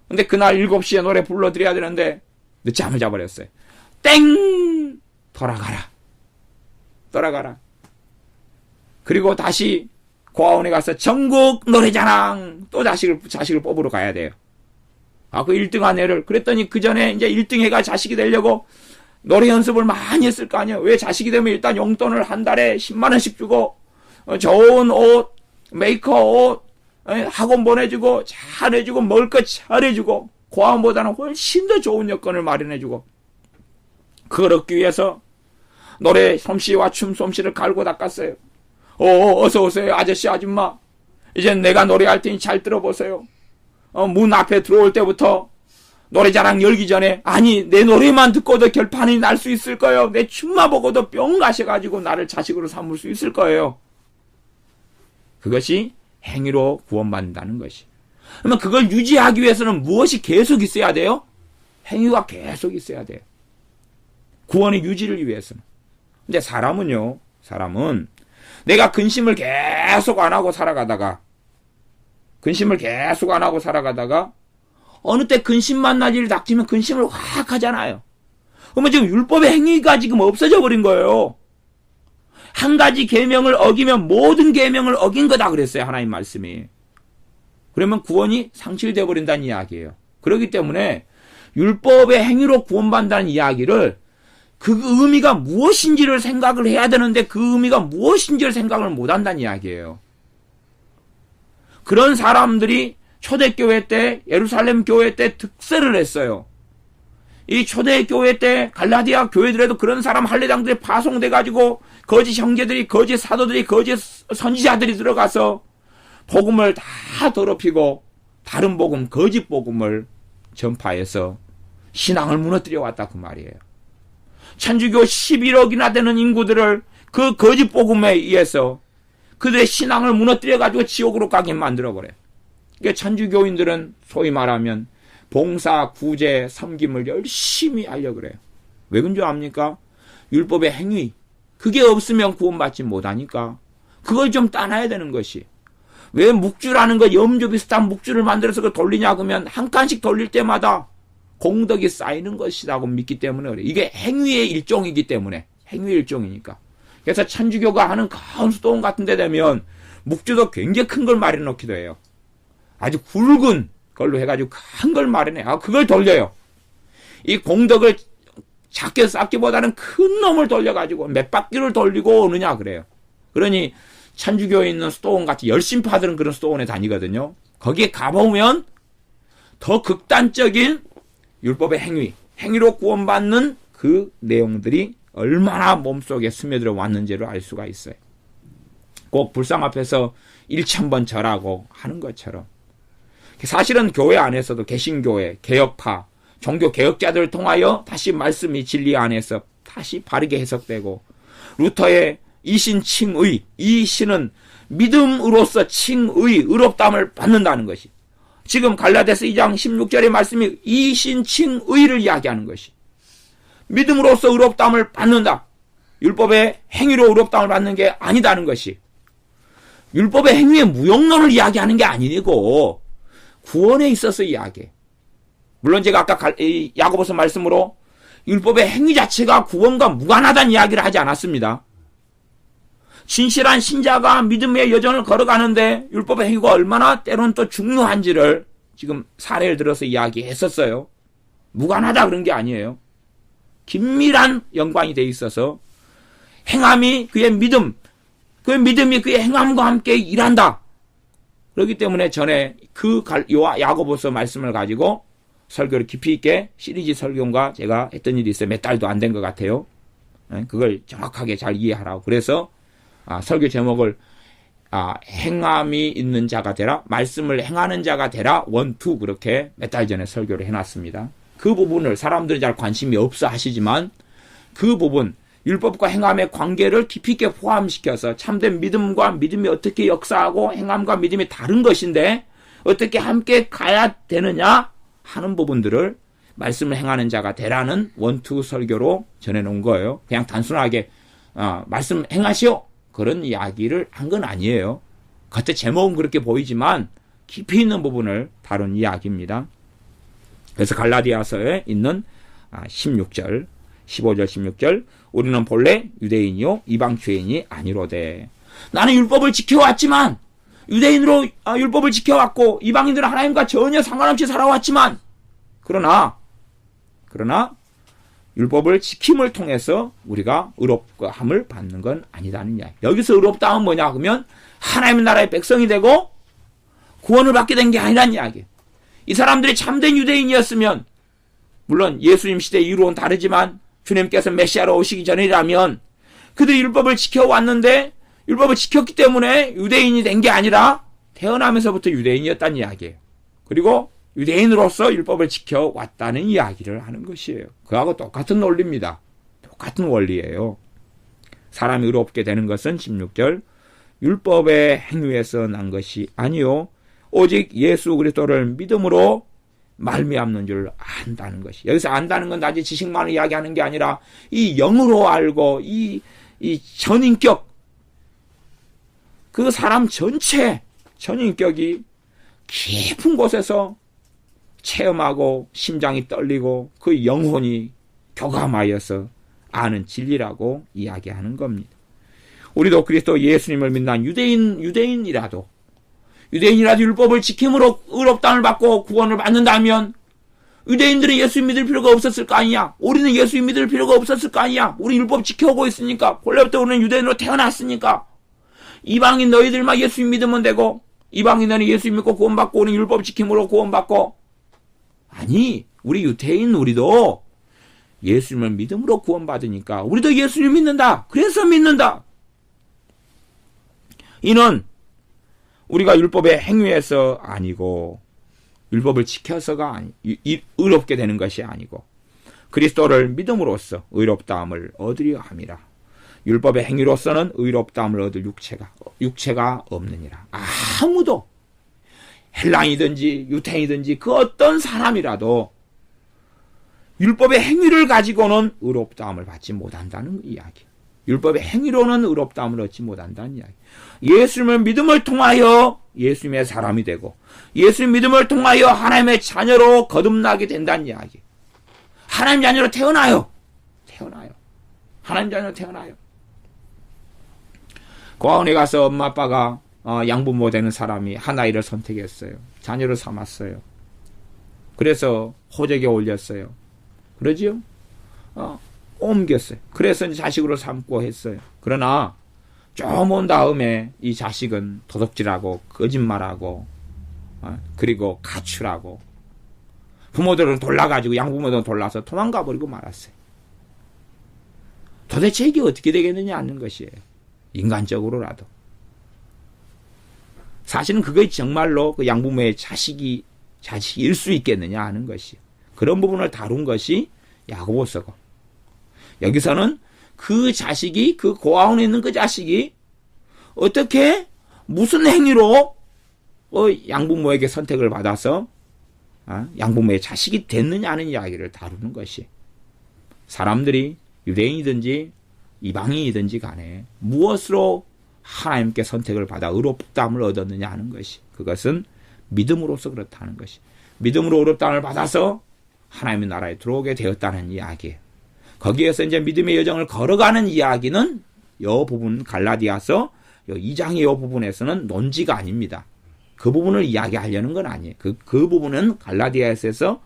근데 그날 7시에 노래 불러드려야 되는데 늦잠을 자버렸어요. 땡! 돌아가라. 그리고 다시 고아원에 가서 전국 노래자랑 또 자식을 뽑으러 가야 돼요. 그 1등한 애를 그랬더니 그 전에 이제 1등 해가 자식이 되려고 노래 연습을 많이 했을 거 아니에요. 왜 자식이 되면 일단 용돈을 한 달에 10만 원씩 주고 좋은 옷, 메이크업 옷, 학원 보내주고 잘해주고 먹을 거 잘해주고 고아원보다는 훨씬 더 좋은 여건을 마련해주고 그걸 얻기 위해서 노래 솜씨와 춤 솜씨를 갈고 닦았어요. 어서 오세요 아저씨 아줌마. 이젠 내가 노래할 테니 잘 들어보세요. 문 앞에 들어올 때부터 노래자랑 열기 전에 아니 내 노래만 듣고도 결판이 날 수 있을 거예요. 내 춤만 보고도 뿅 가셔가지고 나를 자식으로 삼을 수 있을 거예요. 그것이 행위로 구원받는다는 것이. 그러면 그걸 유지하기 위해서는 무엇이 계속 있어야 돼요? 행위가 계속 있어야 돼요. 구원의 유지를 위해서는. 근데 사람은 내가 근심을 계속 안 하고 살아가다가 어느 때 근심만 나지를 닥치면 근심을 확 하잖아요. 그러면 지금 율법의 행위가 지금 없어져 버린 거예요. 한 가지 계명을 어기면 모든 계명을 어긴 거다 그랬어요. 하나님 말씀이. 그러면 구원이 상실되어 버린다는 이야기예요. 그렇기 때문에 율법의 행위로 구원받는다는 이야기를 그 의미가 무엇인지를 생각을 해야 되는데 그 의미가 무엇인지를 생각을 못한다는 이야기예요. 그런 사람들이 초대교회 때 예루살렘 교회 때 득세를 했어요. 이 초대교회 때 갈라디아 교회들에도 그런 사람 할례장들이 파송돼가지고 거짓 형제들이 거짓 사도들이 거짓 선지자들이 들어가서 복음을 다 더럽히고 다른 복음 거짓 복음을 전파해서 신앙을 무너뜨려 왔다 그 말이에요. 천주교 11억이나 되는 인구들을 그 거짓 복음에 의해서 그들의 신앙을 무너뜨려가지고 지옥으로 가게 만들어버려요. 그러니까 천주교인들은 소위 말하면 봉사, 구제, 섬김을 열심히 하려고 그래요. 왜 그런 줄 압니까? 율법의 행위. 그게 없으면 구원받지 못하니까 그걸 좀 따놔야 되는 것이. 왜 묵주라는 거 염조 비슷한 묵주를 만들어서 그걸 돌리냐 그러면 한 칸씩 돌릴 때마다 공덕이 쌓이는 것이라고 믿기 때문에 그래요. 이게 행위의 일종이기 때문에. 행위의 일종이니까. 그래서 천주교가 하는 큰 수도원 같은 데 되면 묵주도 굉장히 큰 걸 마련해 놓기도 해요. 아주 굵은 걸로 해가지고 큰 걸 마련해. 그걸 돌려요. 이 공덕을 작게 쌓기보다는 큰 놈을 돌려가지고 몇 바퀴를 돌리고 오느냐 그래요. 그러니 천주교에 있는 수도원 같이 열심파들은 그런 수도원에 다니거든요. 거기에 가보면 더 극단적인 율법의 행위로 구원받는 그 내용들이 얼마나 몸속에 스며들어 왔는지를 알 수가 있어요. 꼭 불상 앞에서 1000번 절하고 하는 것처럼. 사실은 교회 안에서도 개신교회, 개혁파, 종교 개혁자들을 통하여 다시 말씀이 진리 안에서 다시 바르게 해석되고 루터의 이신 칭의, 이 신은 믿음으로써 칭의, 의롭다함을 받는다는 것이. 지금 갈라디아서 2장 16절의 말씀이 이신 칭의를 이야기하는 것이. 믿음으로써 의롭다함을 받는다. 율법의 행위로 의롭다함을 받는 게 아니다는 것이. 율법의 행위의 무용론을 이야기하는 게 아니고 구원에 있어서 이야기해. 물론 제가 아까 야고보서 말씀으로 율법의 행위 자체가 구원과 무관하다는 이야기를 하지 않았습니다. 진실한 신자가 믿음의 여정을 걸어가는데 율법의 행위가 얼마나 때로는 또 중요한지를 지금 사례를 들어서 이야기했었어요. 무관하다 그런 게 아니에요. 긴밀한 연관이 돼 있어서 행함이 그의 믿음, 그 믿음이 그의 행함과 함께 일한다. 그렇기 때문에 전에 그 야고보서 말씀을 가지고 설교를 깊이 있게 시리즈 설교가 제가 했던 일이 있어요. 몇 달도 안 된 것 같아요. 그걸 정확하게 잘 이해하라고. 그래서 설교 제목을 행함이 있는 자가 되라, 말씀을 행하는 자가 되라, 1, 2 그렇게 몇 달 전에 설교를 해놨습니다. 그 부분을 사람들이 잘 관심이 없어 하시지만 그 부분, 율법과 행함의 관계를 깊이 있게 포함시켜서 참된 믿음과 믿음이 어떻게 역사하고 행함과 믿음이 다른 것인데 어떻게 함께 가야 되느냐 하는 부분들을 말씀을 행하는 자가 되라는 1, 2 설교로 전해놓은 거예요. 그냥 단순하게 말씀 행하시오 그런 이야기를 한 건 아니에요. 겉에 제목은 그렇게 보이지만 깊이 있는 부분을 다룬 이야기입니다. 그래서 갈라디아서에 있는 16절 15절 16절 우리는 본래 유대인이요 이방 주인이 아니로되. 나는 율법을 지켜왔지만 유대인으로 율법을 지켜왔고 이방인들은 하나님과 전혀 상관없이 살아왔지만 그러나 율법을 지킴을 통해서 우리가 의롭다함을 받는 건 아니다는 이야기. 여기서 의롭다함은 뭐냐 그러면 하나님의 나라의 백성이 되고 구원을 받게 된 게 아니란 이야기. 이 사람들이 참된 유대인이었으면 물론 예수님 시대 이후로는 다르지만 주님께서 메시아로 오시기 전이라면 그들이 율법을 지켜왔는데 율법을 지켰기 때문에 유대인이 된 게 아니라 태어나면서부터 유대인이었다는 이야기예요. 그리고 유대인으로서 율법을 지켜왔다는 이야기를 하는 것이에요. 그하고 똑같은 논리입니다. 똑같은 원리예요. 사람이 의롭게 되는 것은 16절 율법의 행위에서 난 것이 아니요 오직 예수 그리스도를 믿음으로 말미암는 줄 안다는 것이. 여기서 안다는 건 단지 지식만을 이야기하는 게 아니라 이 영으로 알고 이 전인격 그 사람 전체 전인격이 깊은 곳에서 체험하고 심장이 떨리고 그 영혼이 교감하여서 아는 진리라고 이야기하는 겁니다. 우리도 그리스도 예수님을 믿는 유대인이라도 율법을 지킴으로 의롭다함을 받고 구원을 받는다면 유대인들은 예수 믿을 필요가 없었을 거 아니냐. 우리는 예수 믿을 필요가 없었을 거 아니냐. 우리 율법 지켜오고 있으니까. 본래부터 우리는 유대인으로 태어났으니까. 이방인 너희들만 예수 믿으면 되고 이방인들은 예수 믿고 구원받고 우리는 율법 지킴으로 구원받고. 아니 우리 유대인 우리도 예수님을 믿음으로 구원받으니까 우리도 예수를 믿는다. 그래서 믿는다. 이는 우리가 율법의 행위에서 아니고 율법을 지켜서가 의롭게 되는 것이 아니고 그리스도를 믿음으로써 의롭다함을 얻으려 함이라. 율법의 행위로서는 의롭다함을 얻을 육체가 없느니라. 아무도 헬라인이든지 유태인이든지 그 어떤 사람이라도 율법의 행위를 가지고는 의롭다함을 받지 못한다는 이야기. 율법의 행위로는 의롭다함을 얻지 못한다는 이야기. 예수님의 믿음을 통하여 예수님의 사람이 되고 예수님 믿음을 통하여 하나님의 자녀로 거듭나게 된다는 이야기. 하나님 자녀로 태어나요. 하나님 자녀로 태어나요. 고아원에 가서 엄마 아빠가 양부모 되는 사람이 한 아이를 선택했어요. 자녀를 삼았어요. 그래서 호적에 올렸어요. 그러지요? 옮겼어요. 그래서 이제 자식으로 삼고 했어요. 그러나 좀 온 다음에 이 자식은 도둑질하고 거짓말하고 그리고 가출하고 부모들은 돌라가지고 양부모들은 돌라서 도망가 버리고 말았어요. 도대체 이게 어떻게 되겠느냐 하는 것이에요. 인간적으로라도. 사실은 그게 정말로 그 양부모의 자식일 수 있겠느냐 하는 것이에요. 그런 부분을 다룬 것이 야고보서고 여기서는 그 자식이 그 고아원에 있는 그 자식이 어떻게 무슨 행위로 양부모에게 선택을 받아서 양부모의 자식이 됐느냐 하는 이야기를 다루는 것이 사람들이 유대인이든지 이방인이든지 간에 무엇으로 하나님께 선택을 받아 의롭다함을 얻었느냐 하는 것이 그것은 믿음으로서 그렇다는 것이 믿음으로 의롭다함을 받아서 하나님의 나라에 들어오게 되었다는 이야기예요. 거기에서 이제 믿음의 여정을 걸어가는 이야기는 이 부분 갈라디아서 2장의 이 부분에서는 논지가 아닙니다. 그 부분을 이야기하려는 건 아니에요. 그 부분은 갈라디아서에서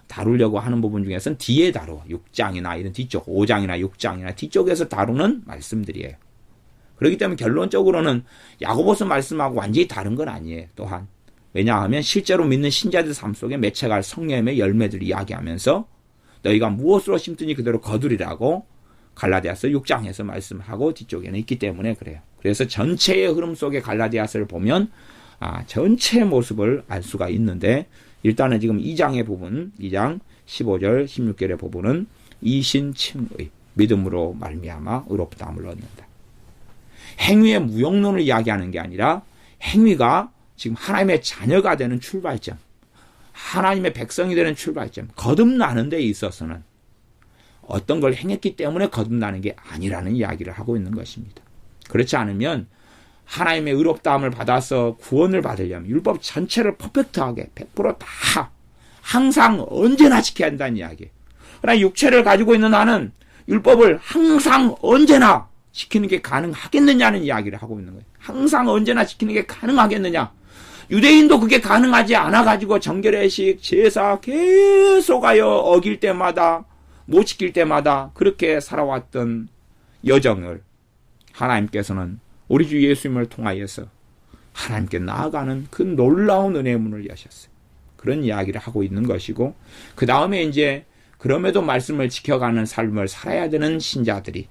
다루려고 하는 부분 중에서는 뒤에 다뤄. 6장이나 이런 뒤쪽, 5장이나 6장이나 뒤쪽에서 다루는 말씀들이에요. 그렇기 때문에 결론적으로는 야고보서 말씀하고 완전히 다른 건 아니에요. 또한. 왜냐하면 실제로 믿는 신자들 삶 속에 맺혀갈 성령의 열매들을 이야기하면서 너희가 무엇으로 심든지 그대로 거두리라고 갈라디아서 6장에서 말씀하고 뒤쪽에는 있기 때문에 그래요. 그래서 전체의 흐름 속에 갈라디아서를 보면 전체의 모습을 알 수가 있는데 일단은 지금 2장의 부분, 2장 15절 16절의 부분은 이신칭의 믿음으로 말미암아 의롭다함을 얻는다. 행위의 무용론을 이야기하는 게 아니라 행위가 지금 하나님의 자녀가 되는 출발점, 하나님의 백성이 되는 출발점, 거듭나는 데 있어서는 어떤 걸 행했기 때문에 거듭나는 게 아니라는 이야기를 하고 있는 것입니다. 그렇지 않으면 하나님의 의롭다함을 받아서 구원을 받으려면 율법 전체를 퍼펙트하게 100% 항상 언제나 지켜야 한다는 이야기예요. 그러나 육체를 가지고 있는 나는 율법을 항상 언제나 지키는 게 가능하겠느냐는 이야기를 하고 있는 거예요. 항상 언제나 지키는 게 가능하겠느냐. 유대인도 그게 가능하지 않아가지고 정결회식, 제사 계속하여 어길 때마다 못 지킬 때마다 그렇게 살아왔던 여정을 하나님께서는 우리 주 예수님을 통하여서 하나님께 나아가는 그 놀라운 은혜의 문을 여셨어요. 그런 이야기를 하고 있는 것이고 그 다음에 이제 그럼에도 말씀을 지켜가는 삶을 살아야 되는 신자들이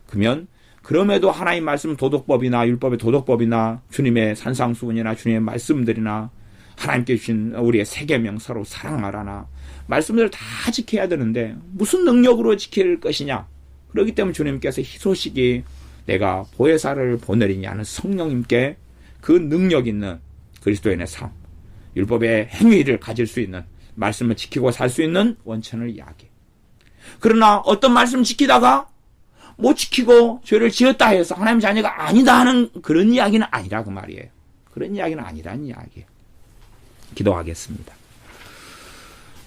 그러면 그럼에도 하나님 말씀 도덕법이나 율법의 도덕법이나 주님의 산상수훈이나 주님의 말씀들이나 하나님께 주신 우리의 세계명 서로 사랑하라나 말씀들을 다 지켜야 되는데 무슨 능력으로 지킬 것이냐. 그렇기 때문에 주님께서 희소식이 내가 보혜사를 보내리니 하는 성령님께 그 능력 있는 그리스도인의 삶, 율법의 행위를 가질 수 있는 말씀을 지키고 살 수 있는 원천을 이야기해. 그러나 어떤 말씀 지키다가 못 지키고 죄를 지었다 해서 하나님 자녀가 아니다 하는 그런 이야기는 아니라 그 말이에요. 그런 이야기는 아니라는 이야기예요. 기도하겠습니다.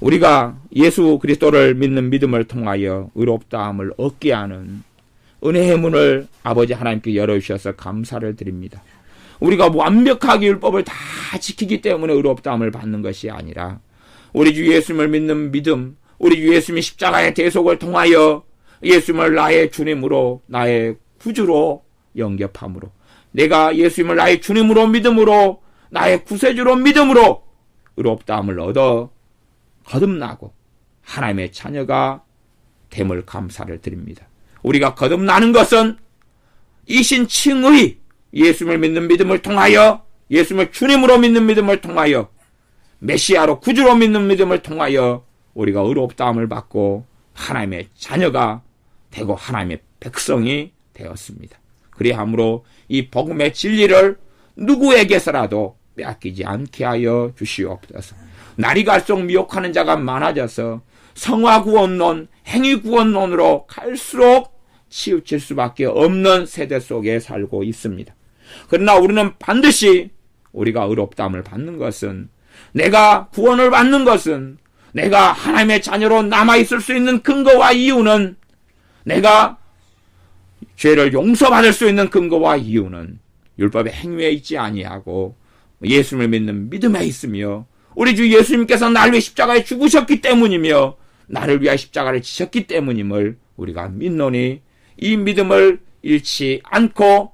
우리가 예수 그리스도를 믿는 믿음을 통하여 의롭다함을 얻게 하는 은혜의 문을 아버지 하나님께 열어주셔서 감사를 드립니다. 우리가 완벽하게 율법을 다 지키기 때문에 의롭다함을 받는 것이 아니라 우리 주 예수님을 믿는 믿음, 우리 주 예수님의 십자가의 대속을 통하여 예수님을 나의 주님으로 나의 구주로 영접함으로 내가 예수님을 나의 주님으로 믿음으로 나의 구세주로 믿음으로 의롭다함을 얻어 거듭나고 하나님의 자녀가 됨을 감사를 드립니다. 우리가 거듭나는 것은 이신칭의 예수님을 믿는 믿음을 통하여 예수님을 주님으로 믿는 믿음을 통하여 메시아로 구주로 믿는 믿음을 통하여 우리가 의롭다함을 받고 하나님의 자녀가 되고 하나님의 백성이 되었습니다. 그리함으로 이 복음의 진리를 누구에게서라도 빼앗기지 않게 하여 주시옵소서. 날이 갈수록 미혹하는 자가 많아져서 성화구원론, 행위구원론으로 갈수록 치우칠 수밖에 없는 세대 속에 살고 있습니다. 그러나 우리는 반드시 우리가 의롭다함을 받는 것은 내가 구원을 받는 것은 내가 하나님의 자녀로 남아있을 수 있는 근거와 이유는 내가 죄를 용서받을 수 있는 근거와 이유는 율법의 행위에 있지 아니하고 예수님을 믿는 믿음에 있으며 우리 주 예수님께서 나를 위해 십자가에 죽으셨기 때문이며 나를 위하여 십자가를 지셨기 때문임을 우리가 믿노니 이 믿음을 잃지 않고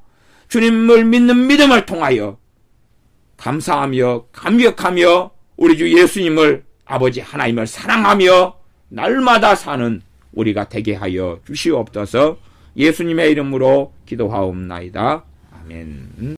주님을 믿는 믿음을 통하여 감사하며 감격하며 우리 주 예수님을 아버지 하나님을 사랑하며 날마다 사는 우리가 되게 하여 주시옵소서. 예수님의 이름으로 기도하옵나이다. 아멘.